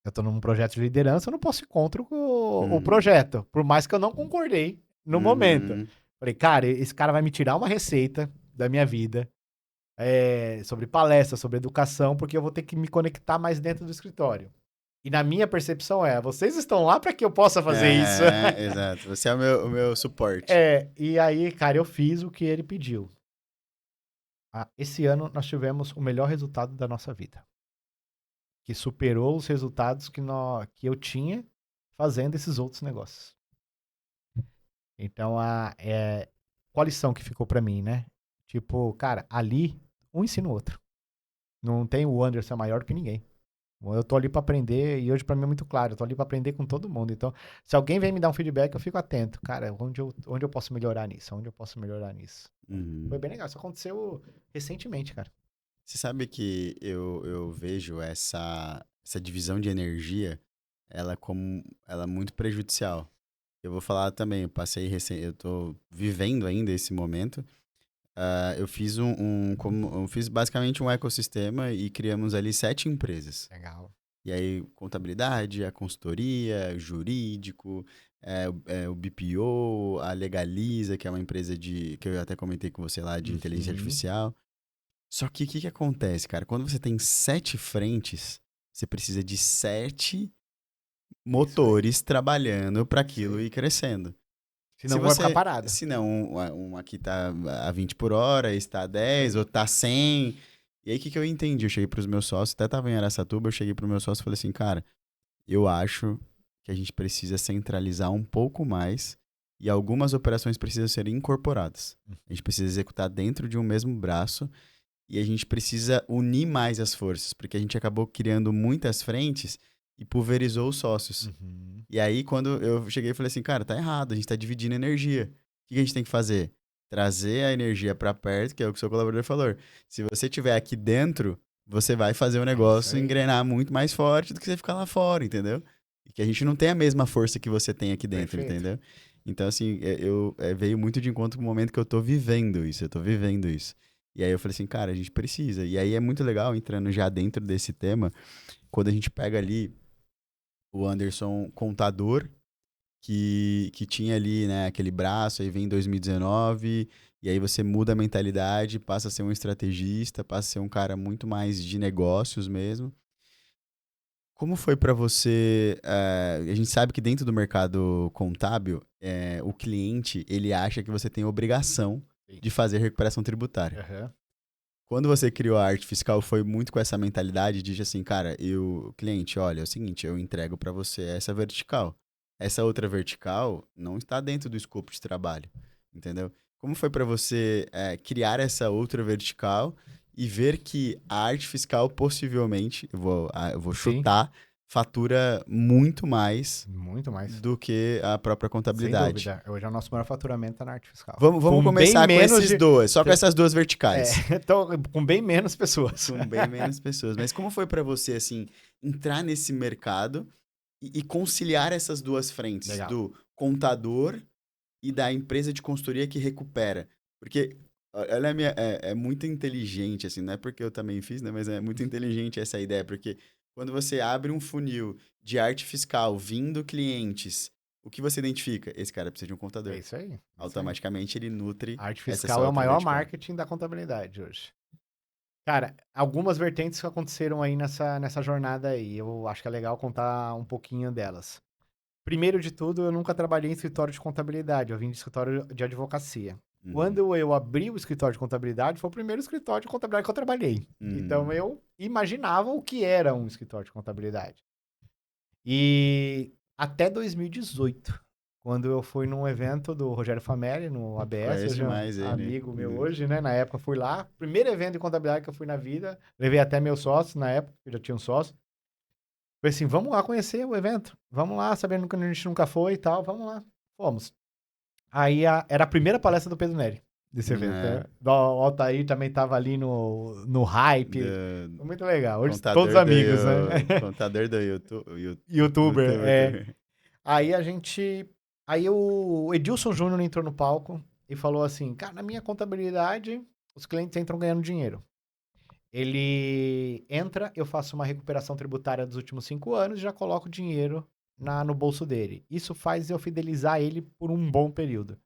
Eu tô num projeto de liderança, eu não posso ir contra o Uhum. projeto, por mais que eu não concordei no momento. Uhum. Falei, cara, esse cara vai me tirar uma receita da minha vida, sobre palestra, sobre educação, porque eu vou ter que me conectar mais dentro do escritório. E na minha percepção vocês estão lá para que eu possa fazer isso. Exato. Você é o meu suporte. E aí, cara, eu fiz o que ele pediu. Esse ano nós tivemos o melhor resultado da nossa vida, que superou os resultados que eu tinha fazendo esses outros negócios. Então, qual a lição que ficou para mim, né? Tipo, cara, ali, um ensina o outro. Não tem o Anderson maior do que ninguém. Eu tô ali para aprender e hoje para mim é muito claro, eu tô ali para aprender com todo mundo. Então, se alguém vem me dar um feedback, eu fico atento. Cara, onde eu posso melhorar nisso? Onde eu posso melhorar nisso? Foi bem legal. Isso aconteceu recentemente, cara. Você sabe que eu vejo essa divisão de energia, ela como ela é muito prejudicial. Eu vou falar também, eu tô vivendo ainda esse momento. Eu fiz eu fiz basicamente um ecossistema e criamos ali 7 empresas. Legal. E aí, contabilidade, a consultoria, jurídico, o BPO, a Legaliza, que é uma empresa que eu até comentei com você lá, de inteligência Uhum. artificial. Só que o que acontece, cara? Quando você tem 7 frentes, você precisa de 7 Isso aí. motores trabalhando para Isso aquilo aí. ir crescendo. Se Senão vai ficar você, parado. se não, um aqui tá a 20 por hora, está a 10, ou tá 100. E aí, o que eu entendi? Eu cheguei pros meus sócios, até tava em Araçatuba, eu cheguei pro meu sócio e falei assim, cara, eu acho que a gente precisa centralizar um pouco mais e algumas operações precisam ser incorporadas. A gente precisa executar dentro de um mesmo braço e a gente precisa unir mais as forças, porque a gente acabou criando muitas frentes e pulverizou os sócios. Uhum. E aí, quando eu cheguei, eu falei assim, cara, tá errado, a gente tá dividindo energia. O que a gente tem que fazer? Trazer a energia para perto, que é o que o seu colaborador falou. Se você estiver aqui dentro, você vai fazer o É isso negócio aí. engrenar muito mais forte do que você ficar lá fora, entendeu? E que a gente não tem a mesma força que você tem aqui dentro, Perfeito. entendeu? Então, assim, veio muito de encontro com o momento que eu tô vivendo isso, eu tô vivendo isso. E aí eu falei assim, cara, a gente precisa. E aí é muito legal, entrando já dentro desse tema, quando a gente pega ali o Anderson contador, que tinha ali, né, aquele braço, aí vem em 2019, e aí você muda a mentalidade, passa a ser um estrategista, passa a ser um cara muito mais de negócios mesmo. Como foi para você? A gente sabe que dentro do mercado contábil, o cliente ele acha que você tem obrigação Sim. de fazer recuperação tributária. Aham. Quando você criou a arte fiscal, foi muito com essa mentalidade de assim, cara, cliente, olha, é o seguinte, eu entrego para você essa vertical. Essa outra vertical não está dentro do escopo de trabalho, entendeu? Como foi para você criar essa outra vertical e ver que a arte fiscal possivelmente, eu vou Sim, chutar, fatura muito mais muito mais. do que a própria Sem contabilidade. dúvida. Hoje é o nosso maior faturamento tá na arte fiscal. Vamos Com bem começar com menos esses de. dois, só com essas duas verticais. Então, com bem menos pessoas. Com bem menos pessoas. Mas como foi pra você, assim, entrar nesse mercado e conciliar essas duas frentes, Legal. do contador e da empresa de consultoria que recupera? Porque ela é muito inteligente, assim, não é porque eu também fiz, né? Mas é muito inteligente essa ideia, porque quando você abre um funil de arte fiscal vindo clientes, o que você identifica? Esse cara precisa de um É contador. isso aí. É isso aí. Automaticamente ele nutre A arte essa fiscal é o outra maior vertical. marketing da contabilidade hoje. Cara, algumas vertentes que aconteceram aí nessa jornada aí. Eu acho que é legal contar um pouquinho delas. Primeiro de tudo, eu nunca trabalhei em escritório de contabilidade, eu vim de escritório de advocacia. Uhum. Quando eu abri o escritório de contabilidade, foi o primeiro escritório de contabilidade que eu trabalhei. Então Uhum. eu imaginava o que era um escritório de contabilidade. E até 2018, quando eu fui num evento do Rogério Famelli, no ABS, Conheço hoje é um demais ele. amigo meu hoje, né? Na época eu fui lá, primeiro evento de contabilidade que eu fui na vida, levei até meu sócio na época, eu já tinha um sócio. Falei assim, vamos lá conhecer o evento, vamos lá, sabendo que a gente nunca foi e tal, vamos lá. Fomos. Aí era a primeira palestra do Pedro Neri, desse evento, É, né? O Altair também tava ali no hype, do foi muito legal, hoje todos contador amigos, né? contador do Youtuber, YouTuber. Aí a gente. Aí o Edilson Júnior entrou no palco e falou assim: cara, na minha contabilidade, os clientes entram ganhando dinheiro. Ele entra, eu faço uma recuperação tributária dos últimos 5 anos e já coloco o dinheiro no bolso dele. Isso faz eu fidelizar ele por um bom período.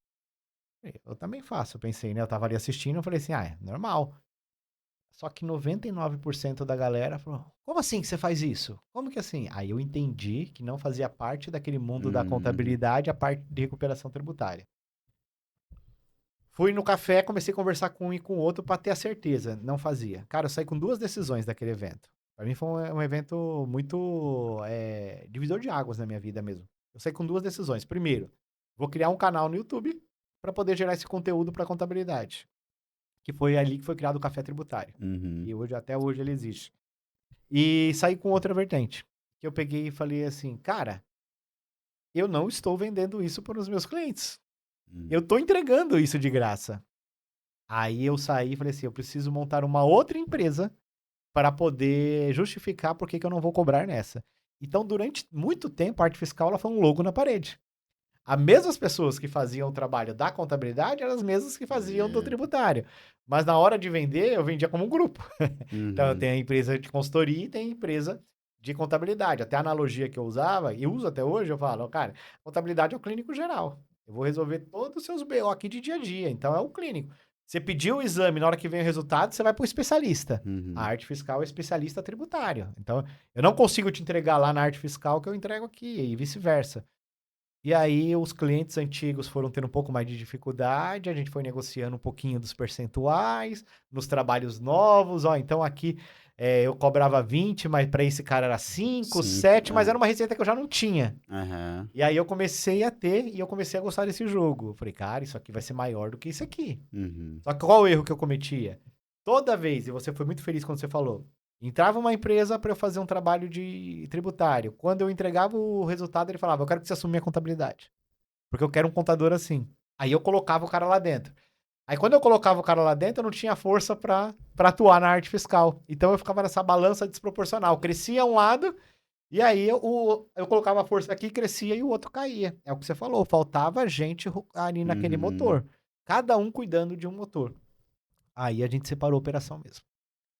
Eu também faço, eu pensei, né? Eu tava ali assistindo, eu falei assim: ah, é normal. Só que 99% da galera falou: como assim que você faz isso? Como que assim? Aí eu entendi que não fazia parte daquele mundo da Uhum. contabilidade a parte de recuperação tributária. Fui no café, comecei a conversar com um e com o outro para ter a certeza. Não fazia. Cara, eu saí com 2 decisões daquele evento. Para mim foi um evento muito divisor de águas na minha vida mesmo. Eu saí com 2 decisões. Primeiro, vou criar um canal no YouTube para poder gerar esse conteúdo para contabilidade. Que foi ali que foi criado o Café Tributário. Uhum. E hoje, até hoje ele existe. E saí com outra vertente. Que eu peguei e falei assim, cara, eu não estou vendendo isso para os meus clientes. Eu tô entregando isso de graça. Aí eu saí e falei assim, eu preciso montar uma outra empresa para poder justificar por que que eu não vou cobrar nessa. Então, durante muito tempo, a arte fiscal ela foi um logo na parede. As mesmas pessoas que faziam o trabalho da contabilidade eram as mesmas que faziam do tributário. Mas na hora de vender, eu vendia como um grupo. Então, eu tenho a empresa de consultoria e tem a empresa de contabilidade. Até a analogia que eu usava, e uso até hoje, eu falo, cara, contabilidade é o clínico geral. Eu vou resolver todos os seus BO aqui de dia a dia. Então, é o clínico. Você pediu o exame, na hora que vem o resultado, você vai para o especialista. A arte fiscal é especialista tributário. Então, eu não consigo te entregar lá na arte fiscal que eu entrego aqui, e vice-versa. E aí, os clientes antigos foram tendo um pouco mais de dificuldade, a gente foi negociando um pouquinho dos percentuais, nos trabalhos novos, ó, então aqui eu cobrava 20, mas para esse cara era 5, 7, mas era uma receita que eu já não tinha. E aí eu comecei a ter, e eu comecei a gostar desse jogo. Eu falei, cara, isso aqui vai ser maior do que isso aqui. Só que qual o erro que eu cometia? Toda vez, e você foi muito feliz quando você falou, entrava uma empresa para eu fazer um trabalho de tributário. Quando eu entregava o resultado, ele falava, eu quero que você assuma a contabilidade. Porque eu quero um contador assim. Aí eu colocava o cara lá dentro. Aí quando eu colocava o cara lá dentro, eu não tinha força para atuar na arte fiscal. Então eu ficava nessa balança desproporcional. Crescia um lado, e aí eu colocava a força aqui, crescia e o outro caía. É o que você falou, faltava gente ali naquele motor. Cada um cuidando de um motor. Aí a gente separou a operação mesmo.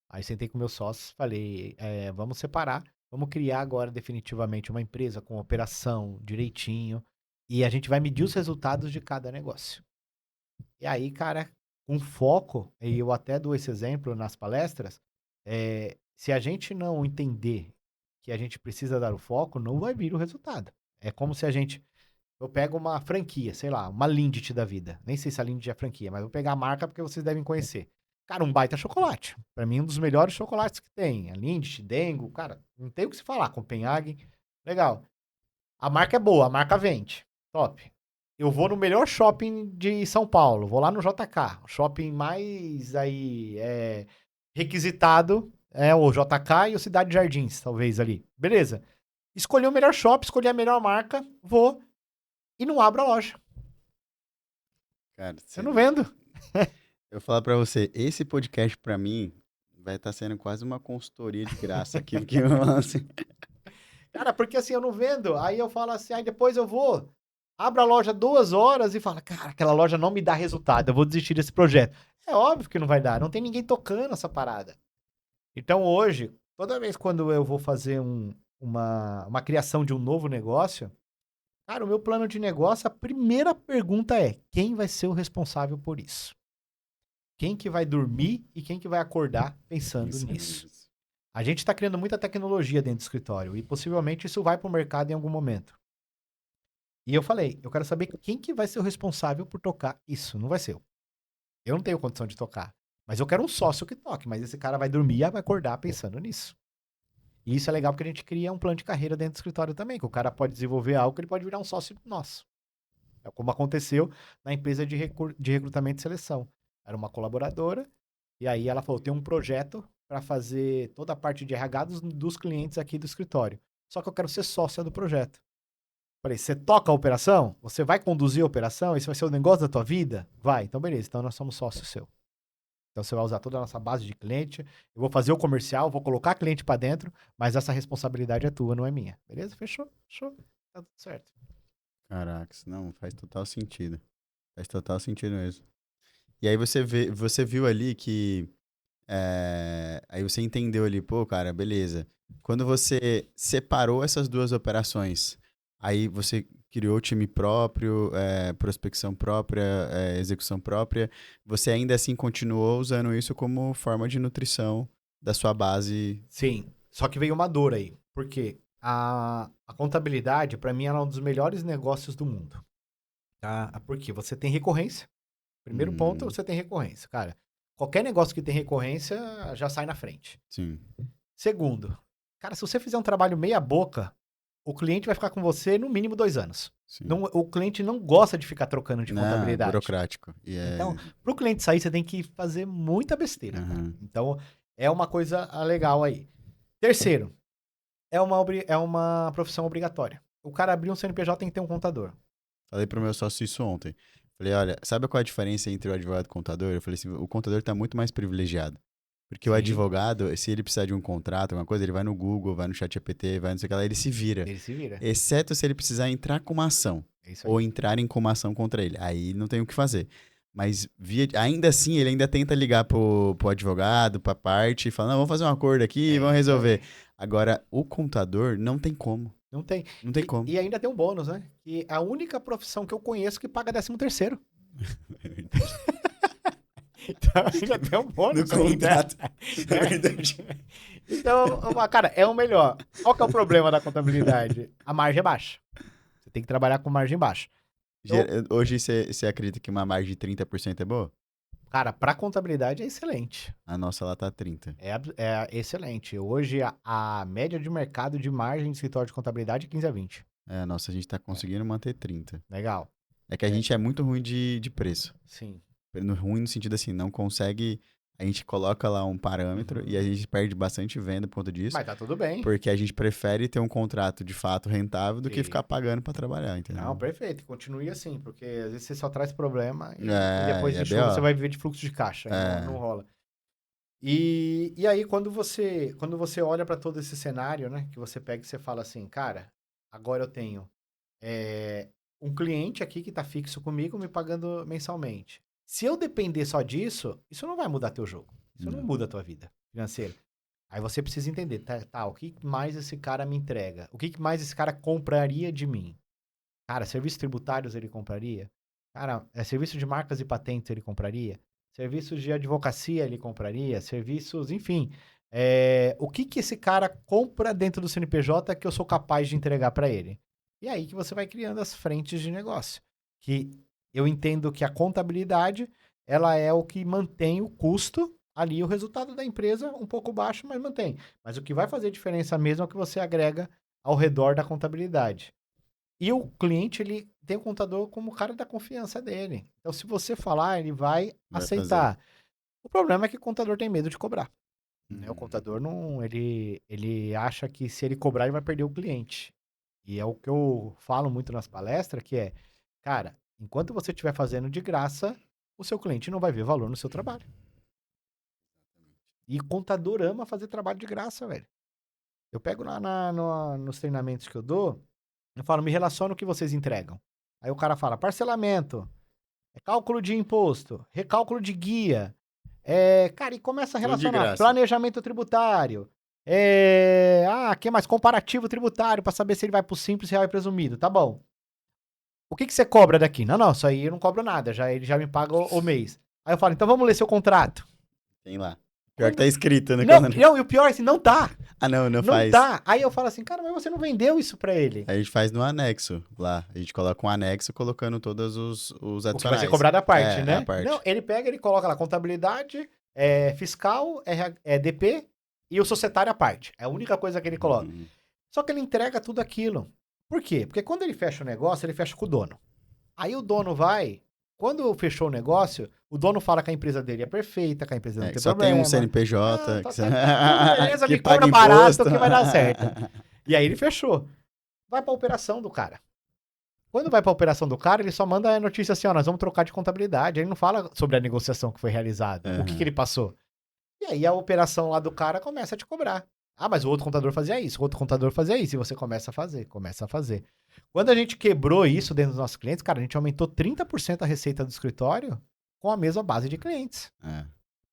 Aí sentei com meus sócios, falei, vamos separar, vamos criar agora definitivamente uma empresa com operação direitinho e a gente vai medir os resultados de cada negócio. E aí, cara, com foco, e eu até dou esse exemplo nas palestras, se a gente não entender que a gente precisa dar o foco, não vai vir o resultado. É como se eu pego uma franquia, sei lá, uma Lindt da vida. Nem sei se a Lindt é franquia, mas vou pegar a marca porque vocês devem conhecer. Cara, um baita chocolate. Pra mim, um dos melhores chocolates que tem. A Lindt, Dengo, cara, não tem o que se falar. Copenhague, legal. A marca é boa, a marca vende. Top. Eu vou no melhor shopping de São Paulo. Vou lá no JK. O shopping mais aí requisitado é o JK e o Cidade Jardins, talvez ali. Beleza. Escolhi o melhor shopping, escolhi a melhor marca, vou e não abro a loja. Cara, eu não vendo. Eu vou falar pra você, esse podcast pra mim vai estar sendo quase uma consultoria de graça aqui, porque assim... Cara, porque assim, eu não vendo, aí eu falo assim, aí depois eu vou, abro a loja 2 horas e falo, cara, aquela loja não me dá resultado, eu vou desistir desse projeto. É óbvio que não vai dar, não tem ninguém tocando essa parada. Então hoje, toda vez quando eu vou fazer uma criação de um novo negócio, cara, o meu plano de negócio, a primeira pergunta é, quem vai ser o responsável por isso? Quem que vai dormir e quem que vai acordar pensando nisso? A gente está criando muita tecnologia dentro do escritório e possivelmente isso vai para o mercado em algum momento. E eu falei, eu quero saber quem que vai ser o responsável por tocar isso. Não vai ser eu. Eu não tenho condição de tocar. Mas eu quero um sócio que toque. Mas esse cara vai dormir e vai acordar pensando nisso. E isso é legal porque a gente cria um plano de carreira dentro do escritório também. Que o cara pode desenvolver algo que ele pode virar um sócio nosso. É como aconteceu na empresa de recrutamento e seleção. Era uma colaboradora. E aí ela falou, tem um projeto para fazer toda a parte de RH dos clientes aqui do escritório. Só que eu quero ser sócia do projeto. Falei, você toca a operação? Você vai conduzir a operação? Esse vai ser o negócio da tua vida? Vai, então beleza, então nós somos sócio seu. Então você vai usar toda a nossa base de cliente, eu vou fazer o comercial, vou colocar cliente para dentro, mas essa responsabilidade é tua, não é minha. Beleza? Fechou? Fechou. Tá tudo certo. Caraca, não, faz total sentido. Faz total sentido mesmo. E aí você viu ali que aí você entendeu ali, pô, cara, beleza. Quando você separou essas duas operações, aí você criou time próprio, prospecção própria, execução própria, você ainda assim continuou usando isso como forma de nutrição da sua base? Sim, só que veio uma dor aí. Por quê? A contabilidade, para mim, ela é um dos melhores negócios do mundo. Tá? Porque você tem recorrência. Primeiro ponto, você tem recorrência. Cara, qualquer negócio que tem recorrência já sai na frente. Sim. Segundo, cara, se você fizer um trabalho meia boca, o cliente vai ficar com você no mínimo 2 anos. Não, o cliente não gosta de ficar trocando de contabilidade. Burocrático. Então, para o cliente sair, você tem que fazer muita besteira. Cara. Então, é uma coisa legal aí. Terceiro, é uma profissão obrigatória. O cara abrir um CNPJ tem que ter um contador. Falei pro meu sócio isso ontem. Falei, olha, sabe qual é a diferença entre o advogado e o contador? Eu falei assim, o contador tá muito mais privilegiado. Porque o Sim. advogado, se ele precisar de um contrato, alguma coisa, ele vai no Google, vai no ChatGPT, vai no sei o que lá, ele se vira. Ele se vira. Exceto se ele precisar entrar com uma ação. É isso aí. Ou entrarem com uma ação contra ele. Aí não tem o que fazer. Mas ainda assim, ele ainda tenta ligar pro advogado, pra parte, e fala, não, vamos fazer um acordo aqui, vamos resolver. Agora, o contador não tem como. Não tem. Não tem como. E ainda tem um bônus, né? Que é a única profissão que eu conheço que paga 13º. Então, ainda tem um bônus No contrato. É verdade. Então, cara, é o melhor. Qual que é o problema da contabilidade? A margem é baixa. Você tem que trabalhar com margem baixa. Então, Hoje você acredita que uma margem de 30% é boa? cara, para contabilidade é excelente. A nossa lá tá 30%. É excelente. Hoje, a média de mercado de margem de escritório de contabilidade é 15 a 20. A nossa, a gente tá conseguindo manter 30%. Legal. É que a gente é muito ruim de preço. Sim. Ruim no sentido assim, não consegue... A gente coloca lá um parâmetro e a gente perde bastante venda por conta disso. Mas tá tudo bem. Porque a gente prefere ter um contrato de fato rentável do que ficar pagando pra trabalhar, entendeu? Não, perfeito. Continue assim, porque às vezes você só traz problema e depois é de chuva BO. você vai viver de fluxo de caixa. Não rola. E aí, quando você olha para todo esse cenário, né? Que você pega e você fala assim, cara, agora eu tenho um cliente aqui que tá fixo comigo me pagando mensalmente. Se eu depender só disso, isso não vai mudar teu jogo. Isso não muda a tua vida financeira. Aí você precisa entender, tá, o que mais esse cara me entrega? O que mais esse cara compraria de mim? Cara, serviços tributários ele compraria? Cara, serviço de marcas e patentes ele compraria? Serviços de advocacia ele compraria? Serviços, enfim. O que esse cara compra dentro do CNPJ que eu sou capaz de entregar para ele? E aí que você vai criando as frentes de negócio. Que eu entendo que a contabilidade, ela é o que mantém o custo ali, o resultado da empresa um pouco baixo, mas mantém. Mas o que vai fazer diferença mesmo é o que você agrega ao redor da contabilidade. E o cliente, ele tem o contador como o cara da confiança dele. Então, se você falar, ele vai aceitar. O problema é que o contador tem medo de cobrar. Né? O contador não, ele acha que se ele cobrar, ele vai perder o cliente. E é o que eu falo muito nas palestras, que é, cara, enquanto você estiver fazendo de graça, o seu cliente não vai ver valor no seu trabalho. E contador ama fazer trabalho de graça, velho. Eu pego lá nos treinamentos que eu dou, eu falo, me relaciona o que vocês entregam. Aí o cara fala, parcelamento, cálculo de imposto, recálculo de guia. Cara, e começa a relacionar planejamento tributário. Que mais? Comparativo tributário, para saber se ele vai pro simples, real e presumido. Tá bom. O que você cobra daqui? Não, isso aí eu não cobro nada, ele já me paga o mês. Aí eu falo, então vamos ler seu contrato. Tem lá. Pior que tá escrito, né? Não, e o pior é assim, não tá. Não faz. Não tá. Aí eu falo assim, cara, mas você não vendeu isso pra ele. A gente faz no anexo lá. A gente coloca um anexo colocando todos os adicionais. O que vai ser cobrado à parte, né? A parte. Não, ele pega, ele coloca lá contabilidade, fiscal, DP e o societário à parte. É a única coisa que ele coloca. Só que ele entrega tudo aquilo. Por quê? Porque quando ele fecha o negócio, ele fecha com o dono. Aí o dono vai... Quando fechou o negócio, o dono fala que a empresa dele é perfeita, que a empresa não tem só problema. Só tem um CNPJ. Beleza, me cobra barato que vai dar certo. E aí ele fechou. Vai pra operação do cara. Quando vai pra operação do cara, ele só manda a notícia assim, ó, nós vamos trocar de contabilidade. Ele não fala sobre a negociação que foi realizada, o que ele passou. E aí a operação lá do cara começa a te cobrar. Ah, mas o outro contador fazia isso, o outro contador fazia isso. E você começa a fazer. Quando a gente quebrou isso dentro dos nossos clientes, cara, a gente aumentou 30% a receita do escritório com a mesma base de clientes.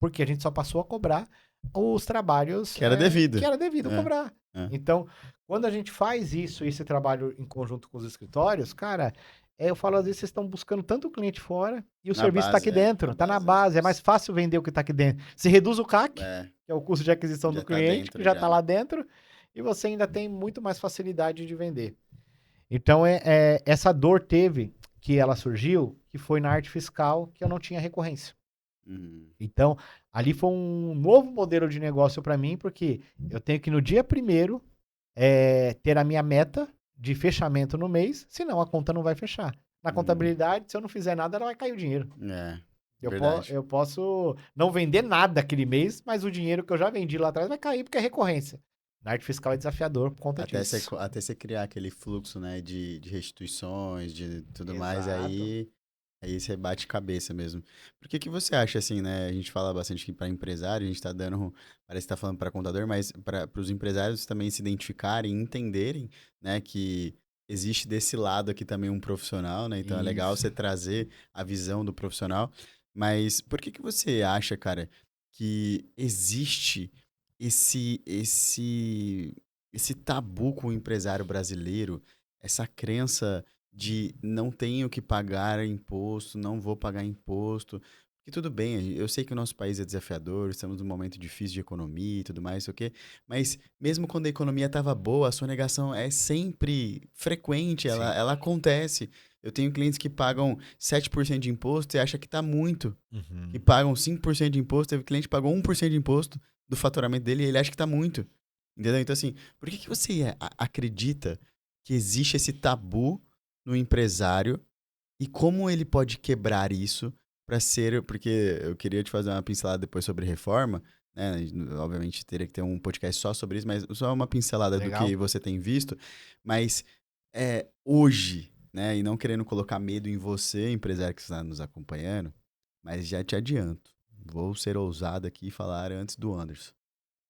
Porque a gente só passou a cobrar os trabalhos... Que era devido. Que era devido cobrar. Então, quando a gente faz isso, esse trabalho em conjunto com os escritórios, cara, eu falo, às vezes vocês estão buscando tanto cliente fora e o serviço está aqui dentro, tá na base. É mais fácil vender o que está aqui dentro. Você reduz o CAC, que é o custo de aquisição do cliente, que já está lá dentro, e você ainda tem muito mais facilidade de vender. Então, essa dor que ela surgiu, que foi na arte fiscal, que eu não tinha recorrência. Então, ali foi um novo modelo de negócio para mim, porque eu tenho que no dia 1º ter a minha meta de fechamento no mês, senão a conta não vai fechar. Na contabilidade, se eu não fizer nada, ela vai cair o dinheiro. Eu posso não vender nada aquele mês, mas o dinheiro que eu já vendi lá atrás vai cair porque é recorrência. Na arte fiscal é desafiador por conta Até disso. até você criar aquele fluxo, né, de restituições, de tudo mais, Exato. aí você bate cabeça mesmo. Por que que você acha assim, né? A gente fala bastante aqui para empresário, a gente tá dando, parece que tá falando para contador, mas para os empresários também se identificarem, entenderem, né, que existe desse lado aqui também um profissional, né? Então é legal Isso. você trazer a visão do profissional. Mas por que que você acha, cara, que existe esse esse tabu com o empresário brasileiro, essa crença de não tenho que pagar imposto, não vou pagar imposto. E tudo bem, eu sei que o nosso país é desafiador, estamos num momento difícil de economia e tudo mais, sei o quê, mas mesmo quando a economia estava boa, a sonegação é sempre frequente, Sim. ela acontece. Eu tenho clientes que pagam 7% de imposto e acham que está muito, que Uhum. pagam 5% de imposto, teve cliente que pagou 1% de imposto do faturamento dele e ele acha que está muito. Entendeu? Então, assim, por que que você acredita que existe esse tabu no empresário e como ele pode quebrar isso para ser. Porque eu queria te fazer uma pincelada depois sobre reforma, né? Obviamente teria que ter um podcast só sobre isso, mas só uma pincelada do que Legal. você tem visto. Mas hoje, né? E não querendo colocar medo em você, empresário que está nos acompanhando, mas já te adianto. Vou ser ousado aqui e falar antes do Anderson.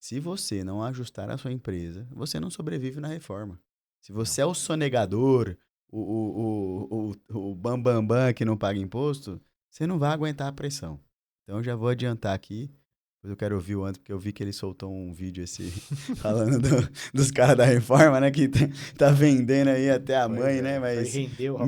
Se você não ajustar a sua empresa, você não sobrevive na reforma. Se Não. você é o sonegador, o bambambam que não paga imposto, você não vai aguentar a pressão. Então eu já vou adiantar aqui, pois eu quero ouvir o Anderson, porque eu vi que ele soltou um vídeo falando dos caras da reforma, né? Que tá vendendo aí até a Pois mãe, né? é, isso aí Mas. rendeu, rapaz.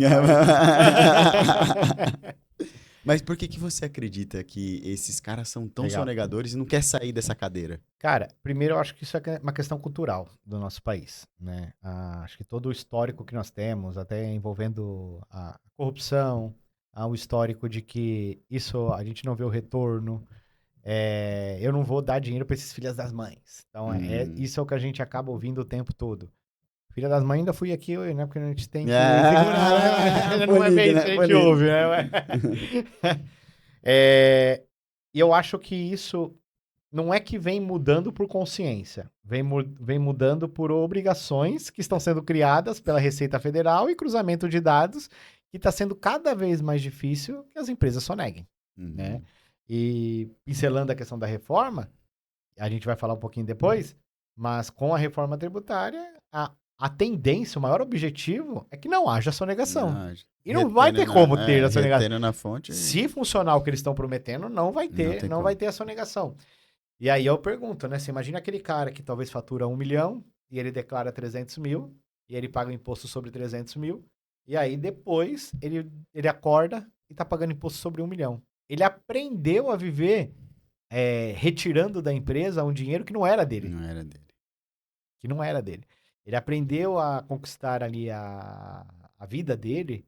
Mas por que que você acredita que esses caras são tão Legal. sonegadores e não quer sair dessa cadeira? Cara, primeiro eu acho que isso é uma questão cultural do nosso país, né? Acho que todo o histórico que nós temos, até envolvendo a corrupção, o histórico de que isso a gente não vê o retorno, eu não vou dar dinheiro para esses filhos das mães. Então, Hum. isso é o que a gente acaba ouvindo o tempo todo. Filha das mães ainda fui aqui, né? Porque a gente tem que segurar, Ah, né? Não é bem polido, isso que né? a gente Polido. ouve, né? E eu acho que isso não é que vem mudando por consciência, vem mudando por obrigações que estão sendo criadas pela Receita Federal e cruzamento de dados que está sendo cada vez mais difícil que as empresas soneguem, né? Uhum. E pincelando a questão da reforma, a gente vai falar um pouquinho depois, mas com a reforma tributária, a tendência, o maior objetivo é que não haja sonegação. Não, E não vai ter como ter a sonegação. retendo na fonte, Se funcionar o que eles estão prometendo, não vai não ter, tem não vai como. ter a sonegação. E aí eu pergunto, né? Você imagina aquele cara que talvez fatura 1 milhão e ele declara 300 mil e ele paga o imposto sobre 300 mil e aí depois ele acorda e tá pagando imposto sobre 1 milhão. Ele aprendeu a viver retirando da empresa um dinheiro que não era dele. Não era dele. Que não era dele. Ele aprendeu a conquistar ali a vida dele,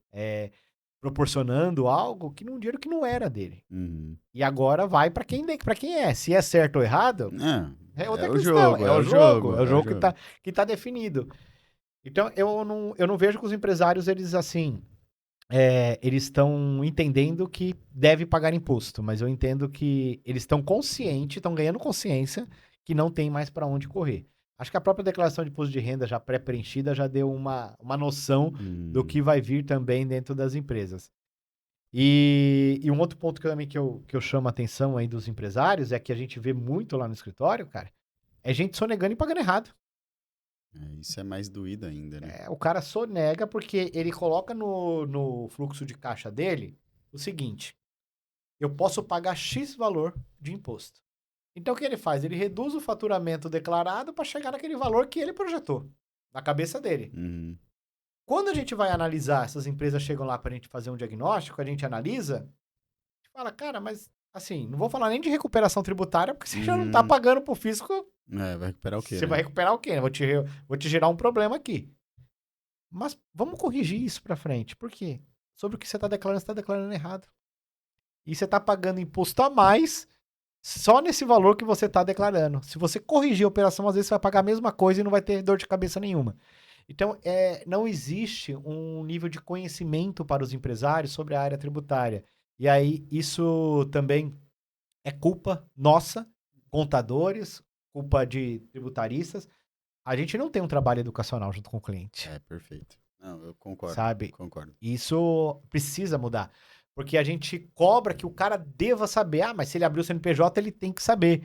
proporcionando algo que um dinheiro que não era dele. Uhum. E agora vai para quem é. Se é certo ou errado, Não, é é outra o questão. jogo, É é o o jogo. jogo, É o é o jogo jogo. que tá definido. Então, eu não vejo que os empresários, eles assim, eles estão entendendo que deve pagar imposto, mas eu entendo que eles estão conscientes, estão ganhando consciência que não tem mais para onde correr. Acho que a própria declaração de imposto de renda já pré-preenchida já deu uma noção do que vai vir também dentro das empresas. E um outro ponto que também que eu chamo a atenção aí dos empresários é que a gente vê muito lá no escritório, cara, é gente sonegando e pagando errado. Isso é mais doído ainda, né? O cara sonega porque ele coloca no fluxo de caixa dele o seguinte: eu posso pagar X valor de imposto. Então o que ele faz? Ele reduz o faturamento declarado para chegar naquele valor que ele projetou, na cabeça dele. Uhum. Quando a gente vai analisar, essas empresas chegam lá para a gente fazer um diagnóstico, a gente analisa, fala, cara, mas assim, não vou falar nem de recuperação tributária, porque você já não tá Uhum. pagando pro fisco, Vai recuperar o quê, você vai né? recuperar o quê? Vou te gerar um problema aqui. Mas vamos corrigir isso pra frente. Por quê? Sobre o que você tá declarando errado. E você tá pagando imposto a mais só nesse valor que você tá declarando. Se você corrigir a operação, às vezes você vai pagar a mesma coisa e não vai ter dor de cabeça nenhuma. Então, não existe um nível de conhecimento para os empresários sobre a área tributária. E aí, isso também é culpa nossa, contadores, culpa de tributaristas, a gente não tem um trabalho educacional junto com o cliente. Perfeito. Não, eu concordo. Sabe? Concordo. Isso precisa mudar. Porque a gente cobra que o cara deva saber. Ah, mas se ele abrir o CNPJ, ele tem que saber.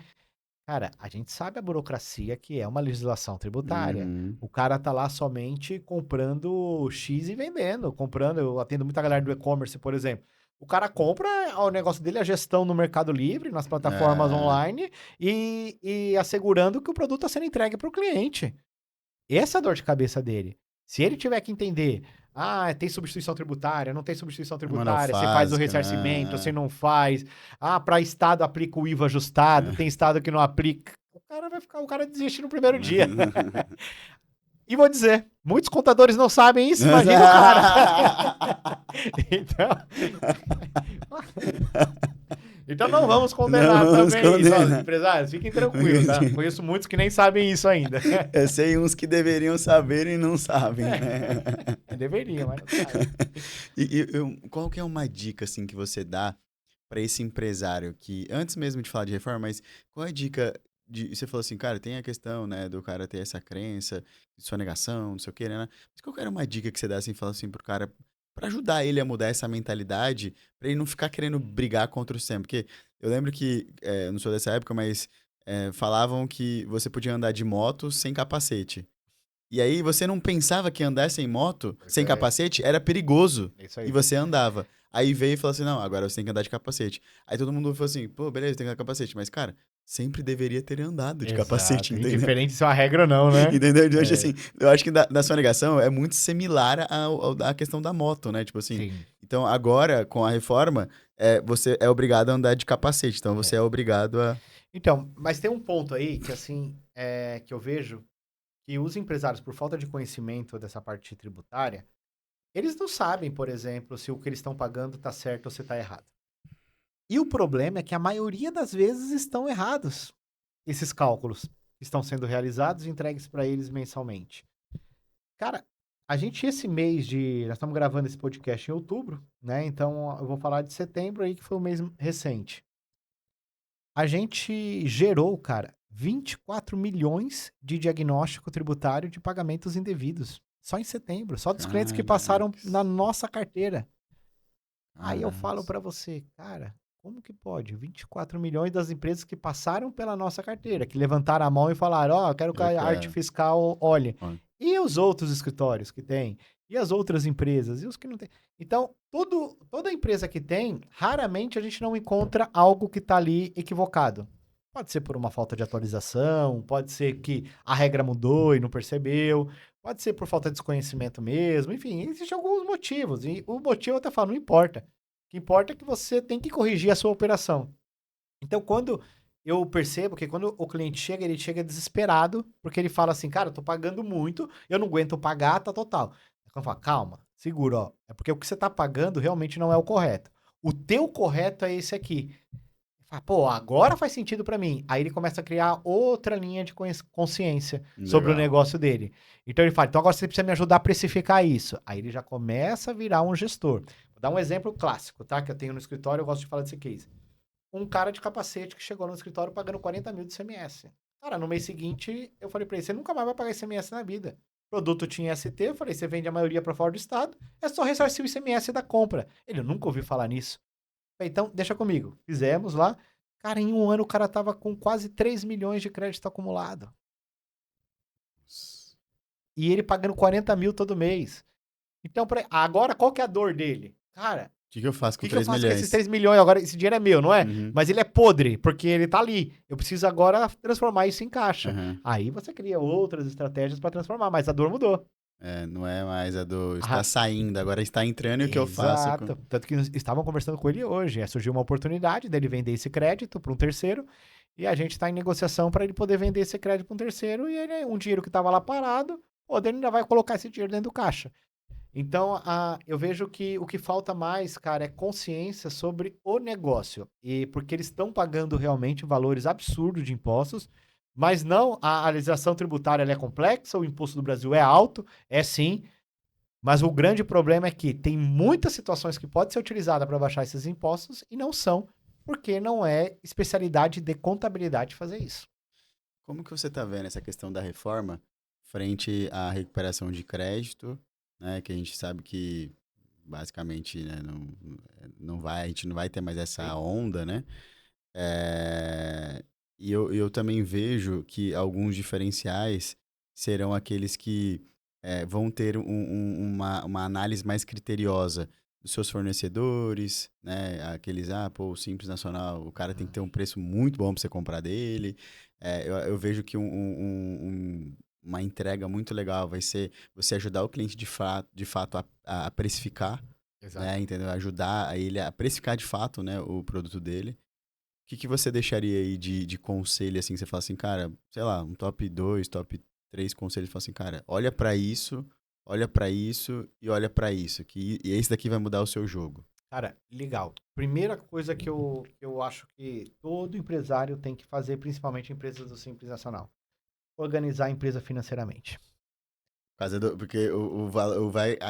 Cara, a gente sabe a burocracia que é uma legislação tributária. Uhum. O cara tá lá somente comprando X e vendendo. Comprando, eu atendo muita galera do e-commerce, por exemplo. O cara compra o negócio dele, a gestão no Mercado Livre, nas plataformas online e assegurando que o produto está sendo entregue para o cliente. Essa é a dor de cabeça dele. Se ele tiver que entender, tem substituição tributária, não tem substituição tributária, você faz o ressarcimento, você não faz. Para estado aplica o IVA ajustado, tem estado que não aplica. O cara desiste no primeiro dia. E vou dizer, muitos contadores não sabem isso, imagina o cara. Então não vamos condenar também isso, empresários, fiquem tranquilos, tá? Conheço muitos que nem sabem isso ainda. Eu sei uns que deveriam saber e não sabem, né? Deveriam, mas não sabem. Qual que é uma dica, assim, que você dá para esse empresário que, antes mesmo de falar de reforma, mas qual é a dica você falou assim, cara, tem a questão, né, do cara ter essa crença, de sonegação, não sei o que, né? Mas qual que era uma dica que você dá, assim, fala assim, pro cara, pra ajudar ele a mudar essa mentalidade, pra ele não ficar querendo brigar contra o sistema? Porque eu lembro que, eu não sou dessa época, mas falavam que você podia andar de moto sem capacete. E aí você não pensava que andar sem moto, sem capacete, era perigoso. E você andava. Aí veio e falou assim, não, agora você tem que andar de capacete. Aí todo mundo falou assim, pô, beleza, tem que andar de capacete. Mas, cara, sempre deveria ter andado de capacete, entendeu? Indiferente se é uma regra ou não, né? Entendeu? Eu acho que da sua negação é muito similar à questão da moto, né? Tipo assim, Sim. Então agora, com a reforma, você é obrigado a andar de capacete. Então você é obrigado a... Então, mas tem um ponto aí que, assim, que eu vejo que os empresários, por falta de conhecimento dessa parte tributária, eles não sabem, por exemplo, se o que eles estão pagando está certo ou se está errado. E o problema é que a maioria das vezes estão errados esses cálculos que estão sendo realizados e entregues para eles mensalmente. Cara, a gente esse mês nós estamos gravando esse podcast em outubro, né? Então eu vou falar de setembro aí, que foi o mês recente. A gente gerou, cara, 24 milhões de diagnóstico tributário de pagamentos indevidos. Só em setembro, só dos clientes que passaram na nossa carteira. Aí eu falo para você, cara, como que pode? 24 milhões das empresas que passaram pela nossa carteira, que levantaram a mão e falaram, quero que a arte fiscal olhe. E os outros escritórios que tem? E as outras empresas? E os que não tem? Então, toda empresa que tem, raramente a gente não encontra algo que está ali equivocado. Pode ser por uma falta de atualização, pode ser que a regra mudou e não percebeu, pode ser por falta de desconhecimento mesmo, enfim, existem alguns motivos. E o motivo eu até falo, não importa. O que importa é que você tem que corrigir a sua operação. Então, quando eu percebo que quando o cliente chega, ele chega desesperado, porque ele fala assim, cara, eu tô pagando muito, eu não aguento pagar, tá total. Quando eu falo, calma, segura, ó. É porque o que você tá pagando realmente não é o correto. O teu correto é esse aqui. Fala, pô, agora faz sentido para mim. Aí ele começa a criar outra linha de consciência sobre o negócio dele. Então ele fala, então agora você precisa me ajudar a precificar isso. Aí ele já começa a virar um gestor. Vou dar um exemplo clássico, tá? Que eu tenho no escritório, eu gosto de falar desse case. Um cara de capacete que chegou no escritório pagando 40 mil de ICMS. Cara, no mês seguinte, eu falei pra ele, você nunca mais vai pagar ICMS na vida. O produto tinha ST, eu falei, você vende a maioria para fora do estado, é só ressarcir o ICMS da compra. Ele nunca ouviu falar nisso. Então, deixa comigo. Fizemos lá. Cara, em um ano o cara tava com quase 3 milhões de crédito acumulado. E ele pagando 40 mil todo mês. Então, agora qual que é a dor dele? Cara, o que eu faço com 3 milhões? Com esses 3 milhões? Agora, esse dinheiro é meu, não é? Mas ele é podre, porque ele tá ali. Eu preciso agora transformar isso em caixa. Aí você cria outras estratégias para transformar, mas a dor mudou. Não é mais a do está saindo, agora está entrando e o que eu faço? Exato. Tanto que estavam conversando com ele hoje. Surgiu uma oportunidade dele vender esse crédito para um terceiro e a gente está em negociação para ele poder vender esse crédito para um terceiro e ele, um dinheiro que estava lá parado, ele ainda vai colocar esse dinheiro dentro do caixa. Então, eu vejo que o que falta mais, cara, é consciência sobre o negócio. E porque eles estão pagando realmente valores absurdos de impostos, mas não, a legislação tributária ela é complexa, o imposto do Brasil é alto, é sim, mas o grande problema é que tem muitas situações que podem ser utilizadas para baixar esses impostos e não são, porque não é especialidade de contabilidade fazer isso. Como que você está vendo essa questão da reforma frente à recuperação de crédito, né? Que a gente sabe que basicamente, né, a gente não vai ter mais essa onda, né? E eu também vejo que alguns diferenciais serão aqueles que vão ter uma análise mais criteriosa dos seus fornecedores, né? Aqueles, o Simples Nacional, o cara tem que ter um preço muito bom para você comprar dele. Eu vejo que uma entrega muito legal vai ser você ajudar o cliente de fato a precificar, né? Entendeu? Ajudar ele a precificar de fato, né, o produto dele. O que você deixaria aí de conselho, assim, que você fala assim, cara, sei lá, um top 2, top 3 conselhos, fala assim, cara, olha pra isso e olha pra isso, e esse daqui vai mudar o seu jogo. Cara, legal. Primeira coisa que eu acho que todo empresário tem que fazer, principalmente empresas do Simples Nacional, organizar a empresa financeiramente. Porque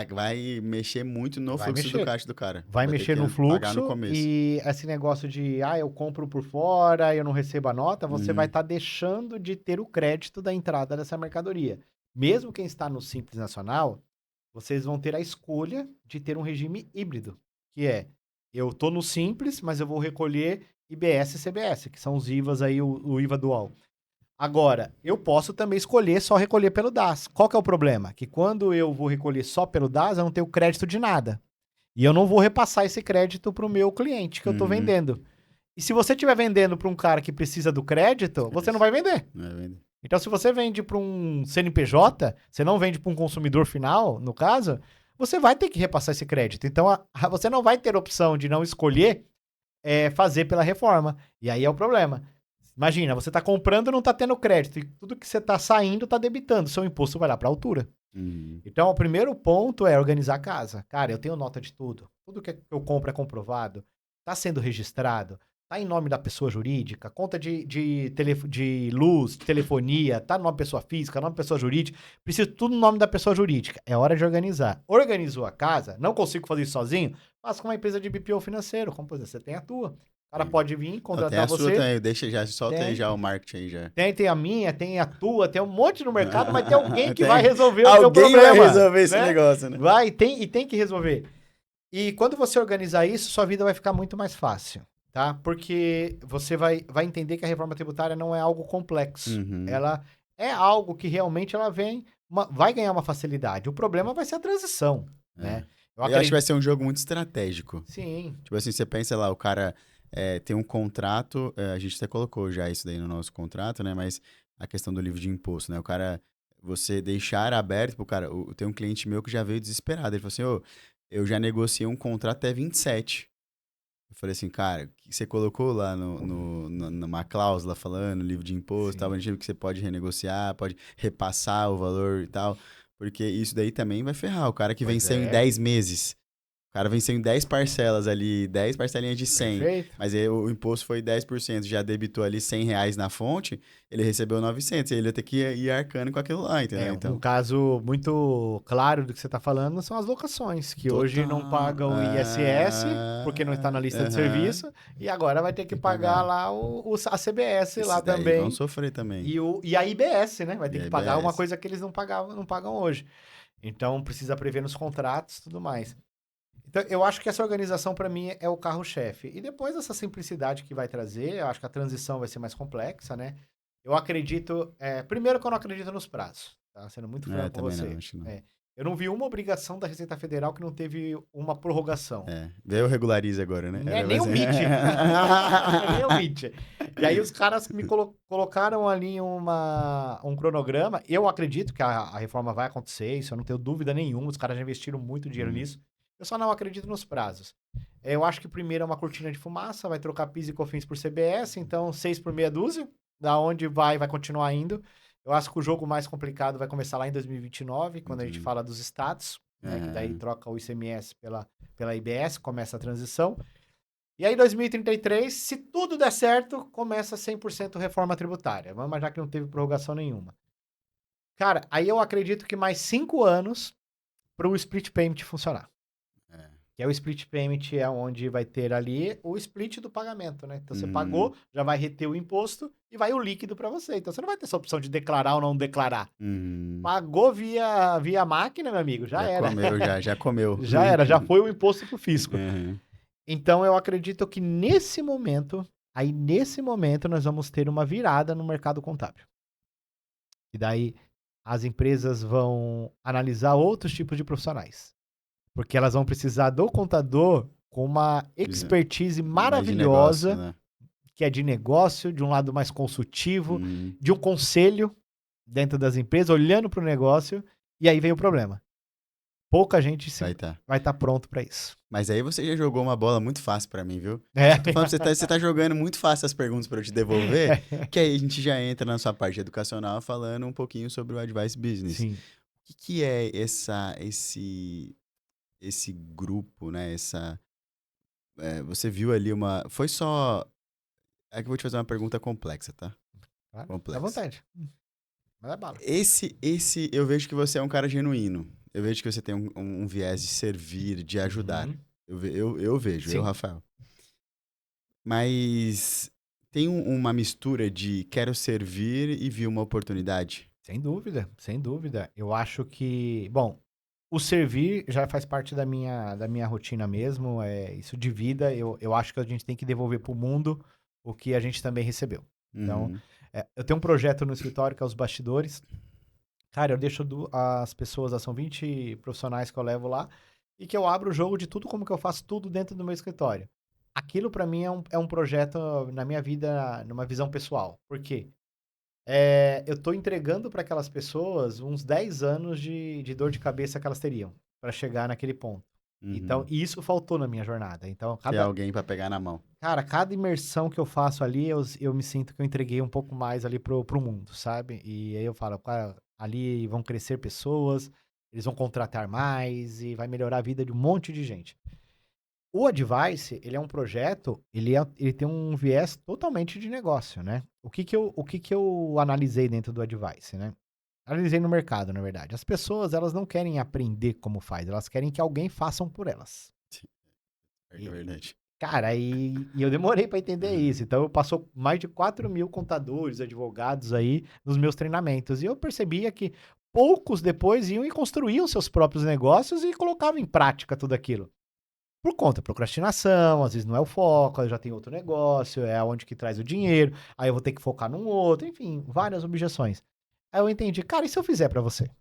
vai mexer muito no Vai fluxo do mexer. caixa do cara. Vai Vai ter mexer que no pagar no fluxo começo. e esse negócio de, eu compro por fora, eu não recebo a nota, você vai estar deixando de ter o crédito da entrada dessa mercadoria. Mesmo quem está no Simples Nacional, vocês vão ter a escolha de ter um regime híbrido, que é, eu tô no Simples, mas eu vou recolher IBS e CBS, que são os IVAs aí, o IVA dual. Agora, eu posso também escolher só recolher pelo DAS. Qual que é o problema? Que quando eu vou recolher só pelo DAS, eu não tenho crédito de nada. E eu não vou repassar esse crédito para o meu cliente que eu estou vendendo. E se você estiver vendendo para um cara que precisa do crédito, você não vai vender. Não vai vender. Então, se você vende para um CNPJ, você não vende para um consumidor final, no caso, você vai ter que repassar esse crédito. Então, você não vai ter opção de não escolher fazer pela reforma. E aí é o problema. Imagina, você está comprando e não está tendo crédito. E tudo que você está saindo está debitando. Seu imposto vai lá para a altura. Então, o primeiro ponto é organizar a casa. Cara, eu tenho nota de tudo. Tudo que eu compro é comprovado. Está sendo registrado. Está em nome da pessoa jurídica. Conta de luz, telefonia. Está no nome da pessoa física, nome da pessoa jurídica. Preciso tudo no nome da pessoa jurídica. É hora de organizar. Organizou a casa, não consigo fazer isso sozinho? Faça com uma empresa de BPO financeiro. Como, por exemplo, você tem a tua. O cara pode vir, contratar tem a você. Sua também, solta aí já o marketing aí já. Tem a minha, tem a tua, tem um monte no mercado, mas tem alguém que vai resolver o teu problema. Alguém vai resolver esse negócio, né? Tem que resolver. E quando você organizar isso, sua vida vai ficar muito mais fácil, tá? Porque você vai entender que a reforma tributária não é algo complexo. Ela é algo que realmente ela vai ganhar uma facilidade. O problema vai ser a transição, né? Eu acho que vai ser um jogo muito estratégico. Sim. Tipo assim, você pensa lá, o cara tem um contrato, a gente até colocou já isso daí no nosso contrato, né? Mas a questão do livro de imposto, né? O cara, você deixar aberto pro cara, tem um cliente meu que já veio desesperado. Ele falou assim, eu já negociei um contrato até 27. Eu falei assim, cara, o que você colocou lá numa cláusula falando, livro de imposto, tal, que você pode renegociar, pode repassar o valor e tal, porque isso daí também vai ferrar. O cara que venceu em 10 meses, o cara venceu em 10 parcelas ali, 10 parcelinhas de 100, Perfeito. mas aí o imposto foi 10%, já debitou ali R$100 na fonte, ele recebeu 900, e ele ia ter que ir arcando com aquilo lá, entendeu? Um caso muito claro do que você está falando são as locações, que hoje não pagam o ISS, porque não está na lista de serviço, e agora vai ter que pagar lá a CBS lá também. Vão sofrer também. E a IBS, né? Vai ter que pagar uma coisa que eles não pagam hoje. Então, precisa prever nos contratos e tudo mais. Então, eu acho que essa organização, para mim, é o carro-chefe. E depois essa simplicidade que vai trazer, eu acho que a transição vai ser mais complexa, né? Eu acredito... primeiro que eu não acredito nos prazos, tá? Sendo muito franco com você. Eu não vi uma obrigação da Receita Federal que não teve uma prorrogação. Veio o Regularize agora, né? Nem o MIT. Nem o MIT. E aí os caras me colocaram ali um cronograma. Eu acredito que a reforma vai acontecer, isso eu não tenho dúvida nenhuma. Os caras já investiram muito dinheiro nisso. Eu só não acredito nos prazos. Eu acho que primeiro é uma cortina de fumaça, vai trocar PIS e COFINS por CBS, então 6 por meia dúzia, da onde vai continuar indo. Eu acho que o jogo mais complicado vai começar lá em 2029, quando a gente fala dos estados, né, que daí troca o ICMS pela IBS, começa a transição. E aí, 2033, se tudo der certo, começa 100% reforma tributária. Vamos imaginar que não teve prorrogação nenhuma. Cara, aí eu acredito que mais 5 anos para o split payment funcionar. Que é o split payment, é onde vai ter ali o split do pagamento, né? Então você pagou, já vai reter o imposto e vai o líquido para você. Então você não vai ter essa opção de declarar ou não declarar. Pagou via máquina, meu amigo, já era. Já comeu. Já era, já foi o imposto pro fisco. Uhum. Então eu acredito que nesse momento nós vamos ter uma virada no mercado contábil. E daí as empresas vão analisar outros tipos de profissionais. Porque elas vão precisar do contador com uma expertise maravilhosa, negócio, né? que é de negócio, de um lado mais consultivo, de um conselho dentro das empresas, olhando para o negócio, e aí vem o problema. Pouca gente vai estar pronto para isso. Mas aí você já jogou uma bola muito fácil para mim, viu? É. Tô falando pra você tá jogando muito fácil as perguntas para eu te devolver, que aí a gente já entra na sua parte educacional falando um pouquinho sobre o Advice Business. Sim. O que é esse grupo, né? Você viu ali uma... Foi só... É que eu vou te fazer uma pergunta complexa, tá? Claro, complexa. à vontade. Mas é bala. Eu vejo que você é um cara genuíno. Eu vejo que você tem um viés de servir, de ajudar. Eu vejo, Sim. Rafael. Mas tem uma mistura de quero servir e vi uma oportunidade? Sem dúvida, sem dúvida. Eu acho que, bom, o servir já faz parte da minha rotina mesmo, é isso de vida. Eu acho que a gente tem que devolver para o mundo o que a gente também recebeu. Então, eu tenho um projeto no escritório que é os bastidores. Cara, eu deixo as pessoas, são 20 profissionais que eu levo lá, e que eu abro o jogo de tudo, como que eu faço tudo dentro do meu escritório. Aquilo para mim é um projeto na minha vida, numa visão pessoal. Por quê? Eu tô entregando para aquelas pessoas uns 10 anos de dor de cabeça que elas teriam para chegar naquele ponto. Então, isso faltou na minha jornada. Então, Ter alguém para pegar na mão. Cara, cada imersão que eu faço ali, eu me sinto que eu entreguei um pouco mais ali pro mundo, sabe? E aí eu falo, cara, ali vão crescer pessoas, eles vão contratar mais e vai melhorar a vida de um monte de gente. O Advice, ele é um projeto, ele tem um viés totalmente de negócio, né? O que que eu analisei dentro do Advice, né? Analisei no mercado, na verdade. As pessoas, elas não querem aprender como faz, elas querem que alguém faça por elas. Sim, é verdade. Cara, e eu demorei para entender isso. Então, eu passou mais de 4.000 contadores, advogados aí nos meus treinamentos. E eu percebia que poucos depois iam e construíam seus próprios negócios e colocavam em prática tudo aquilo. Por conta da procrastinação, às vezes não é o foco, já tem outro negócio, é onde que traz o dinheiro, aí eu vou ter que focar num outro, enfim, várias objeções. Aí eu entendi, cara, e se eu fizer para você?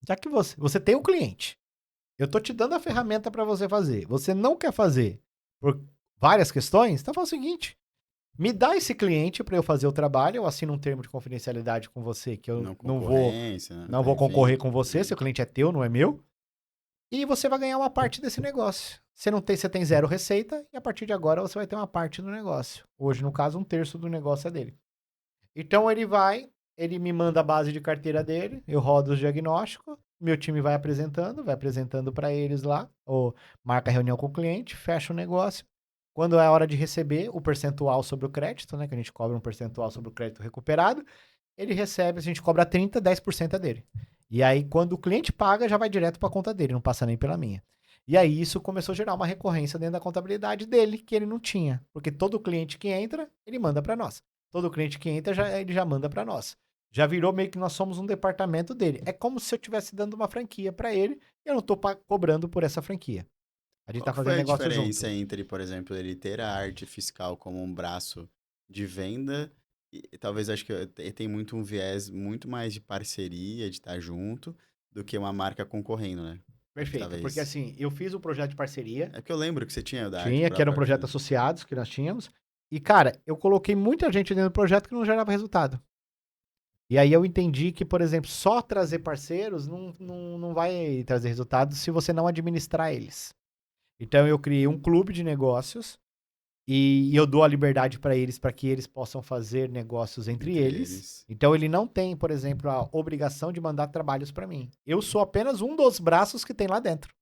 Já que você tem o cliente, eu tô te dando a ferramenta para você fazer, você não quer fazer por várias questões, então faz o seguinte, me dá esse cliente para eu fazer o trabalho, eu assino um termo de confidencialidade com você, que eu não vou concorrer com você, seu cliente é teu, não é meu. E você vai ganhar uma parte desse negócio. Você tem zero receita e a partir de agora você vai ter uma parte do negócio. Hoje, no caso, 1/3 do negócio é dele. Então ele me manda a base de carteira dele, eu rodo os diagnósticos, meu time vai apresentando para eles lá, ou marca reunião com o cliente, fecha o negócio. Quando é a hora de receber o percentual sobre o crédito, né, que a gente cobra um percentual sobre o crédito recuperado, ele recebe, a gente cobra 30, 10% é dele. E aí, quando o cliente paga, já vai direto para a conta dele, não passa nem pela minha. E aí, isso começou a gerar uma recorrência dentro da contabilidade dele, que ele não tinha. Porque todo cliente que entra, ele manda para nós. Todo cliente que entra, ele já manda para nós. Já virou meio que nós somos um departamento dele. É como se eu estivesse dando uma franquia para ele e eu não estou cobrando por essa franquia. A gente está fazendo negócio junto. Qual foi a diferença entre, por exemplo, ele ter a arte fiscal como um braço de venda e talvez acho que tem muito um viés muito mais de parceria, de estar junto, do que uma marca concorrendo, né? Perfeito, Talvez. porque assim, eu fiz o projeto de parceria. É porque eu lembro que você tinha da arte Tinha, que era um projeto associados que nós tínhamos. E, cara, eu coloquei muita gente dentro do projeto que não gerava resultado. E aí eu entendi que, por exemplo, só trazer parceiros não vai trazer resultado se você não administrar eles. Então eu criei um clube de negócios e eu dou a liberdade para que eles possam fazer negócios entre eles. Então ele não tem, por exemplo, a obrigação de mandar trabalhos para mim. Eu sou apenas um dos braços que tem lá dentro.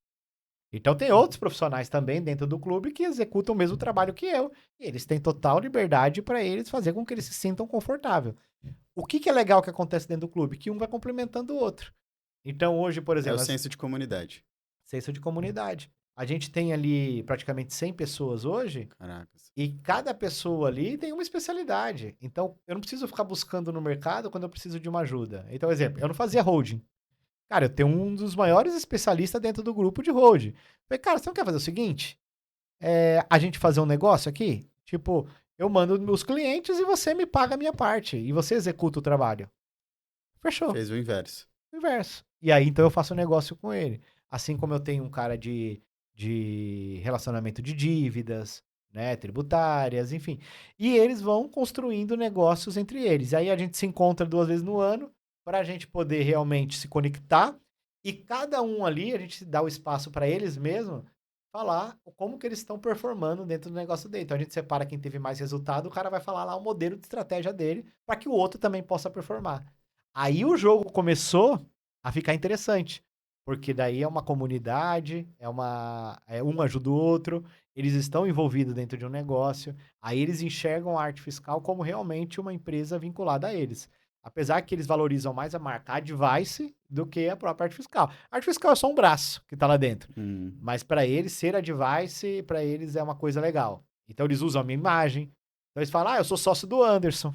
Então tem outros profissionais também dentro do clube que executam o mesmo trabalho que eu. E eles têm total liberdade para eles fazer com que eles se sintam confortável. O que é legal que acontece dentro do clube? Que um vai complementando o outro. Então hoje, por exemplo... É o senso de comunidade. Senso de comunidade. A gente tem ali praticamente 100 pessoas hoje. Caracas. E cada pessoa ali tem uma especialidade. Então, eu não preciso ficar buscando no mercado quando eu preciso de uma ajuda. Então, exemplo, eu não fazia holding. Cara, eu tenho um dos maiores especialistas dentro do grupo de holding. Falei, cara, você não quer fazer o seguinte? A gente fazer um negócio aqui? Tipo, eu mando meus clientes e você me paga a minha parte. E você executa o trabalho. Fechou. Fez o inverso. O inverso. E aí, então, eu faço um negócio com ele. Assim como eu tenho um cara de relacionamento de dívidas, né, tributárias, enfim. E eles vão construindo negócios entre eles. E aí a gente se encontra 2 vezes no ano para a gente poder realmente se conectar e cada um ali, a gente dá o espaço para eles mesmo falar como que eles estão performando dentro do negócio dele. Então a gente separa quem teve mais resultado, o cara vai falar lá o modelo de estratégia dele para que o outro também possa performar. Aí o jogo começou a ficar interessante. Porque daí é uma comunidade, um ajuda o outro, eles estão envolvidos dentro de um negócio, aí eles enxergam a arte fiscal como realmente uma empresa vinculada a eles. Apesar que eles valorizam mais a marca Advice do que a própria arte fiscal. A arte fiscal é só um braço que está lá dentro. Mas para eles, ser Advice, para eles é uma coisa legal. Então eles usam a minha imagem. Então eles falam, eu sou sócio do Anderson,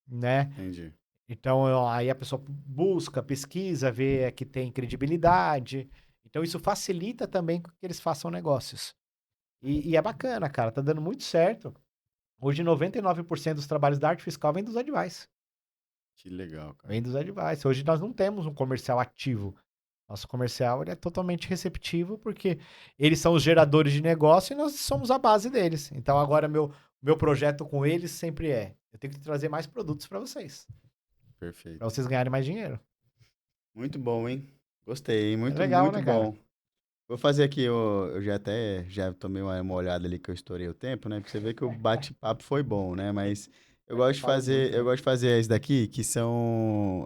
né? Entendi. Então, aí a pessoa busca, pesquisa, vê que tem credibilidade. Então, isso facilita também que eles façam negócios. E é bacana, cara. Tá dando muito certo. Hoje, 99% dos trabalhos da arte fiscal vem dos advice. Que legal, cara. Vem dos advice. Hoje, nós não temos um comercial ativo. Nosso comercial ele é totalmente receptivo porque eles são os geradores de negócio e nós somos a base deles. Então, agora, meu projeto com eles sempre eu tenho que trazer mais produtos para vocês. Perfeito. Para vocês ganharem mais dinheiro. Muito bom, hein? Gostei, muito, legal, muito né, bom. Cara? Vou fazer aqui, eu já tomei uma olhada ali que eu estourei o tempo, né? Pra você ver que o bate-papo foi bom, né? Mas eu gosto de fazer esse daqui, que são,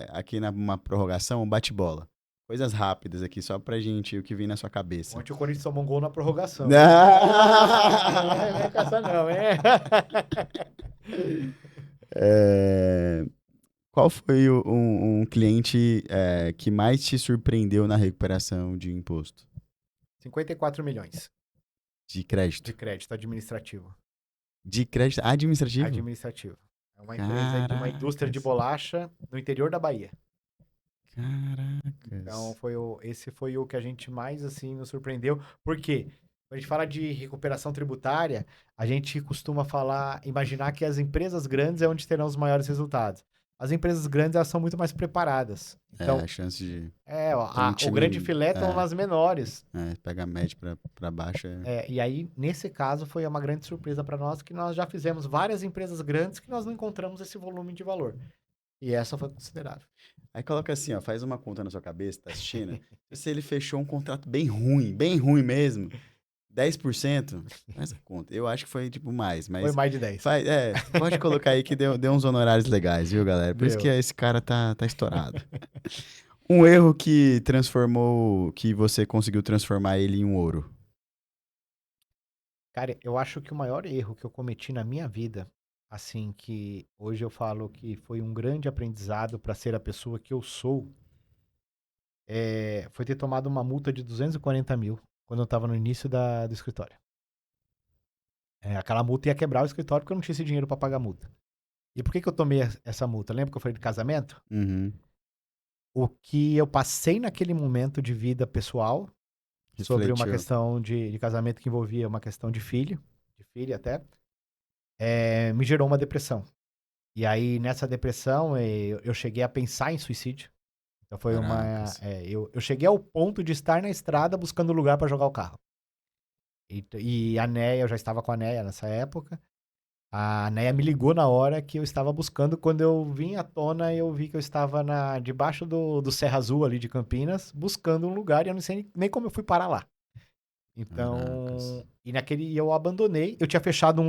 aqui numa prorrogação, um bate-bola. Coisas rápidas aqui, só pra gente, o que vem na sua cabeça. Ontem o Corinthians tomou um gol na prorrogação. Não é com essa não, Qual foi um cliente que mais te surpreendeu na recuperação de imposto? 54 milhões. De crédito? De crédito administrativo. De crédito administrativo? Administrativo. É uma empresa de uma indústria de bolacha no interior da Bahia. Caracas. Então, esse foi o que a gente mais, assim, nos surpreendeu. Por quê? Quando a gente fala de recuperação tributária, a gente costuma imaginar que as empresas grandes é onde terão os maiores resultados. As empresas grandes, elas são muito mais preparadas. Então, a chance de... o grande filé estão nas menores. Pega a média para baixo. E aí, nesse caso, foi uma grande surpresa para nós, que nós já fizemos várias empresas grandes que nós não encontramos esse volume de valor. E essa foi considerável. Aí coloca assim, ó, faz uma conta na sua cabeça, tá assistindo? Se ele fechou um contrato bem ruim mesmo, 10%, faz a conta. Eu acho que foi, tipo, mais, mas... Foi mais de 10. Pode colocar aí que deu uns honorários legais, viu, galera? Por isso que esse cara tá estourado. Um erro que você conseguiu transformar ele em um ouro. Cara, eu acho que o maior erro que eu cometi na minha vida, assim, que hoje eu falo que foi um grande aprendizado para ser a pessoa que eu sou, foi ter tomado uma multa de 240 mil quando eu estava no início do escritório. Aquela multa ia quebrar o escritório porque eu não tinha esse dinheiro para pagar a multa. E por que eu tomei essa multa? Lembra que eu falei de casamento? Uhum. O que eu passei naquele momento de vida pessoal, sobre uma questão de casamento que envolvia uma questão de filha até, me gerou uma depressão. E aí, nessa depressão, eu cheguei a pensar em suicídio. Então foi eu cheguei ao ponto de estar na estrada buscando lugar para jogar o carro. E a Neia, eu já estava com a Neia nessa época. A Neia me ligou na hora que eu estava buscando. Quando eu vim à tona, eu vi que eu estava debaixo do Serra Azul ali de Campinas, buscando um lugar e eu não sei nem como eu fui parar lá. Então, eu abandonei. Eu tinha fechado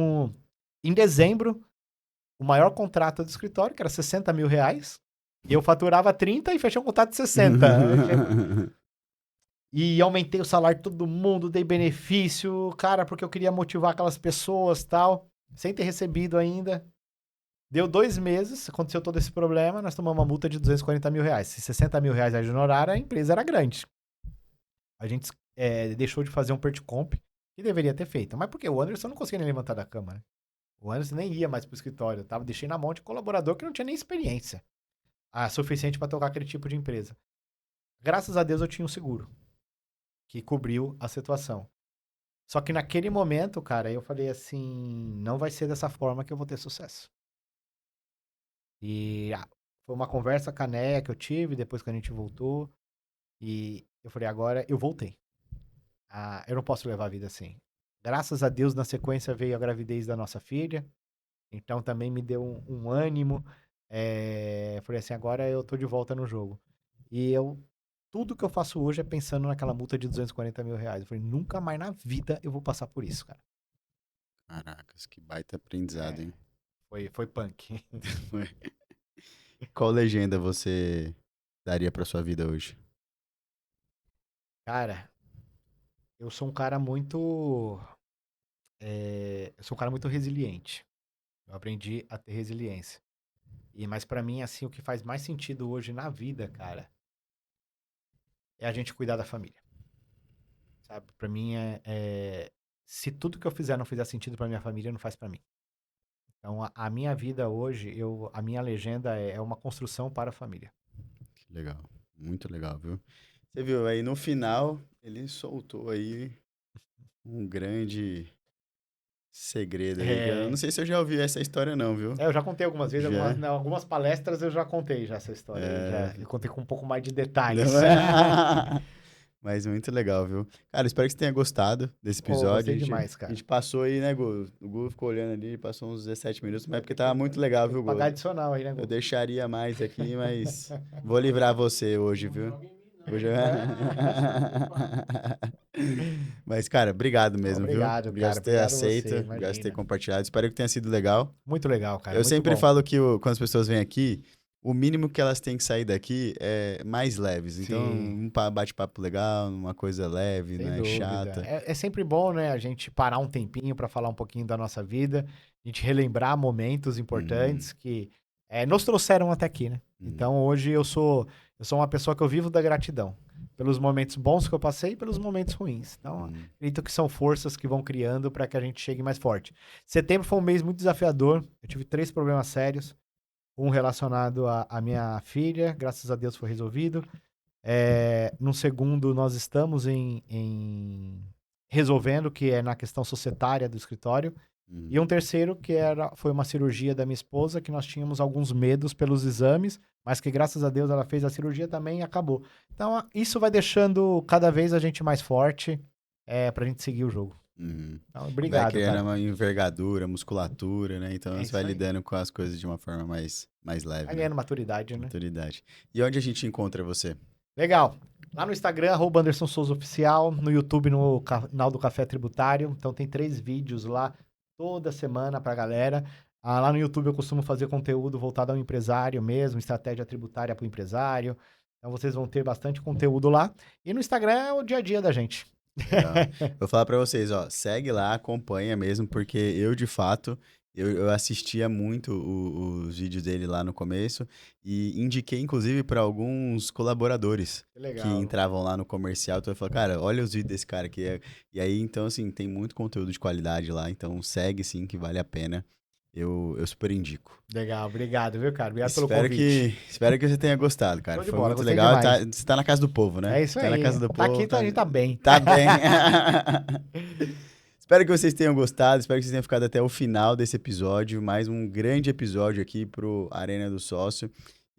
em dezembro o maior contrato do escritório, que era 60 mil reais. E eu faturava 30 e fechei um contrato de 60. E aumentei o salário de todo mundo, dei benefício, cara, porque eu queria motivar aquelas pessoas e tal, sem ter recebido ainda. Deu 2 meses, aconteceu todo esse problema, nós tomamos uma multa de 240 mil reais. Se 60 mil reais era de honorário, a empresa era grande. A gente deixou de fazer um pert comp que deveria ter feito. Mas por quê? O Anderson não conseguia nem levantar da cama, né? O Anderson nem ia mais pro escritório. Deixei na mão de colaborador que não tinha nem experiência suficiente para tocar aquele tipo de empresa. Graças a Deus eu tinha um seguro que cobriu a situação. Só que naquele momento, cara, eu falei assim, não vai ser dessa forma que eu vou ter sucesso. E foi uma conversa caneia que eu tive depois que a gente voltou. E eu falei, agora eu voltei. Eu não posso levar a vida assim. Graças a Deus, na sequência veio a gravidez da nossa filha. Então também me deu um ânimo. Falei assim, agora eu tô de volta no jogo. E tudo que eu faço hoje é pensando naquela multa de 240 mil reais. Eu falei, nunca mais na vida eu vou passar por isso, cara. Caracas, que baita aprendizado, hein? Foi punk. Qual legenda você daria pra sua vida hoje? Cara, eu sou um cara muito. Eu sou um cara muito resiliente. Eu aprendi a ter resiliência. Mas pra mim, assim, o que faz mais sentido hoje na vida, cara, é a gente cuidar da família. Sabe? Pra mim se tudo que eu fizer não fizer sentido pra minha família, não faz pra mim. Então, a minha vida hoje, a minha legenda é uma construção para a família. Que legal. Muito legal, viu? Você viu aí no final, ele soltou aí um grande segredo aí, que eu não sei se eu já ouvi essa história não, viu? Eu já contei algumas vezes, Já? algumas palestras eu já contei já essa história. Eu contei com um pouco mais de detalhes. Mas muito legal, viu? Cara, espero que você tenha gostado desse Pô, episódio. gostei demais, cara. A gente passou aí, né, Gu? O Gu ficou olhando ali, passou uns 17 minutos, mas porque tava muito legal, viu, Gu? Pagar adicional aí, né, Gu? Eu deixaria mais aqui, mas vou livrar você hoje, viu? Hoje... Mas, cara, obrigado mesmo, Obrigado, viu? cara. Obrigado por ter Obrigado aceito, você, obrigado por ter imagina. compartilhado. Espero que tenha sido legal. Muito legal, cara. Eu muito sempre bom. falo que quando as pessoas vêm aqui, o mínimo que elas têm que sair daqui é mais leves. Então, um bate-papo legal, uma coisa leve, Sem não é dúvida. chata. É sempre bom, né, a gente parar um tempinho para falar um pouquinho da nossa vida, a gente relembrar momentos importantes que nos trouxeram até aqui, né? Então, hoje eu sou uma pessoa que eu vivo da gratidão. Pelos momentos bons que eu passei e pelos momentos ruins. Então, acredito que são forças que vão criando para que a gente chegue mais forte. Setembro foi um mês muito desafiador. Eu tive 3 problemas sérios. Um relacionado à minha filha, graças a Deus foi resolvido. No segundo, nós estamos resolvendo, que é na questão societária do escritório. E um terceiro, que foi uma cirurgia da minha esposa, que nós tínhamos alguns medos pelos exames, mas que graças a Deus ela fez a cirurgia também e acabou. Então, isso vai deixando cada vez a gente mais forte pra gente seguir o jogo. Então, obrigado, vai criando cara. uma envergadura, musculatura, né? Então você vai aí. lidando com as coisas de uma forma mais leve. Vai ganhando maturidade, né? Maturidade. E onde a gente encontra você? Legal. Lá no Instagram, @Anderson Souza Oficial, no YouTube, no canal do Café Tributário. Então tem 3 vídeos lá toda semana pra galera. Lá no YouTube eu costumo fazer conteúdo voltado ao empresário mesmo, estratégia tributária para o empresário. Então vocês vão ter bastante conteúdo lá. E no Instagram é o dia a dia da gente. Legal. Vou falar pra vocês, ó, segue lá, acompanha mesmo, porque eu, de fato, eu assistia muito os vídeos dele lá no começo e indiquei, inclusive, para alguns colaboradores que entravam lá no comercial. Então eu falei, cara, olha os vídeos desse cara aqui. E aí, então, assim, tem muito conteúdo de qualidade lá, então segue sim, que vale a pena. Eu super indico. Legal, obrigado, viu, cara? Obrigado pelo convite. Espero que você tenha gostado, cara. Foi bola, muito legal. Demais. Você tá na casa do povo, né? É isso aí. Tá na casa do povo. Aqui a gente tá bem. Tá bem. Espero que vocês tenham gostado, espero que vocês tenham ficado até o final desse episódio. Mais um grande episódio aqui pro Arena do Sócio.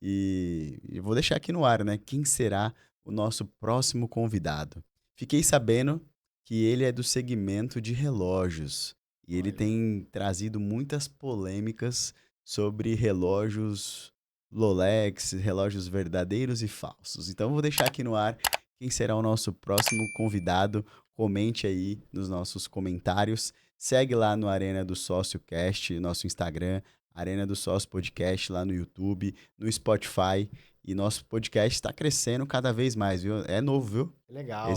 E eu vou deixar aqui no ar, né? Quem será o nosso próximo convidado? Fiquei sabendo que ele é do segmento de relógios. E ele tem trazido muitas polêmicas sobre relógios Rolex, relógios verdadeiros e falsos. Então eu vou deixar aqui no ar quem será o nosso próximo convidado. Comente aí nos nossos comentários. Segue lá no Arena do Sócio Cast, nosso Instagram, Arena do Sócio Podcast, lá no YouTube, no Spotify. E nosso podcast está crescendo cada vez mais, viu? É novo, viu? Legal.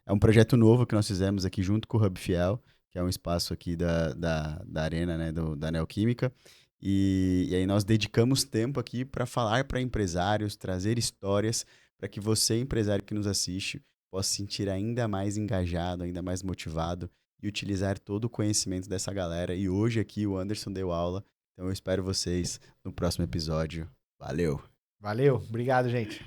É um projeto novo que nós fizemos aqui junto com o Hub Fiel, que é um espaço aqui da Arena, né, da Neoquímica. E aí nós dedicamos tempo aqui para falar para empresários, trazer histórias, para que você, empresário que nos assiste, possa se sentir ainda mais engajado, ainda mais motivado e utilizar todo o conhecimento dessa galera. E hoje aqui o Anderson deu aula, então eu espero vocês no próximo episódio. Valeu! Valeu, obrigado, gente.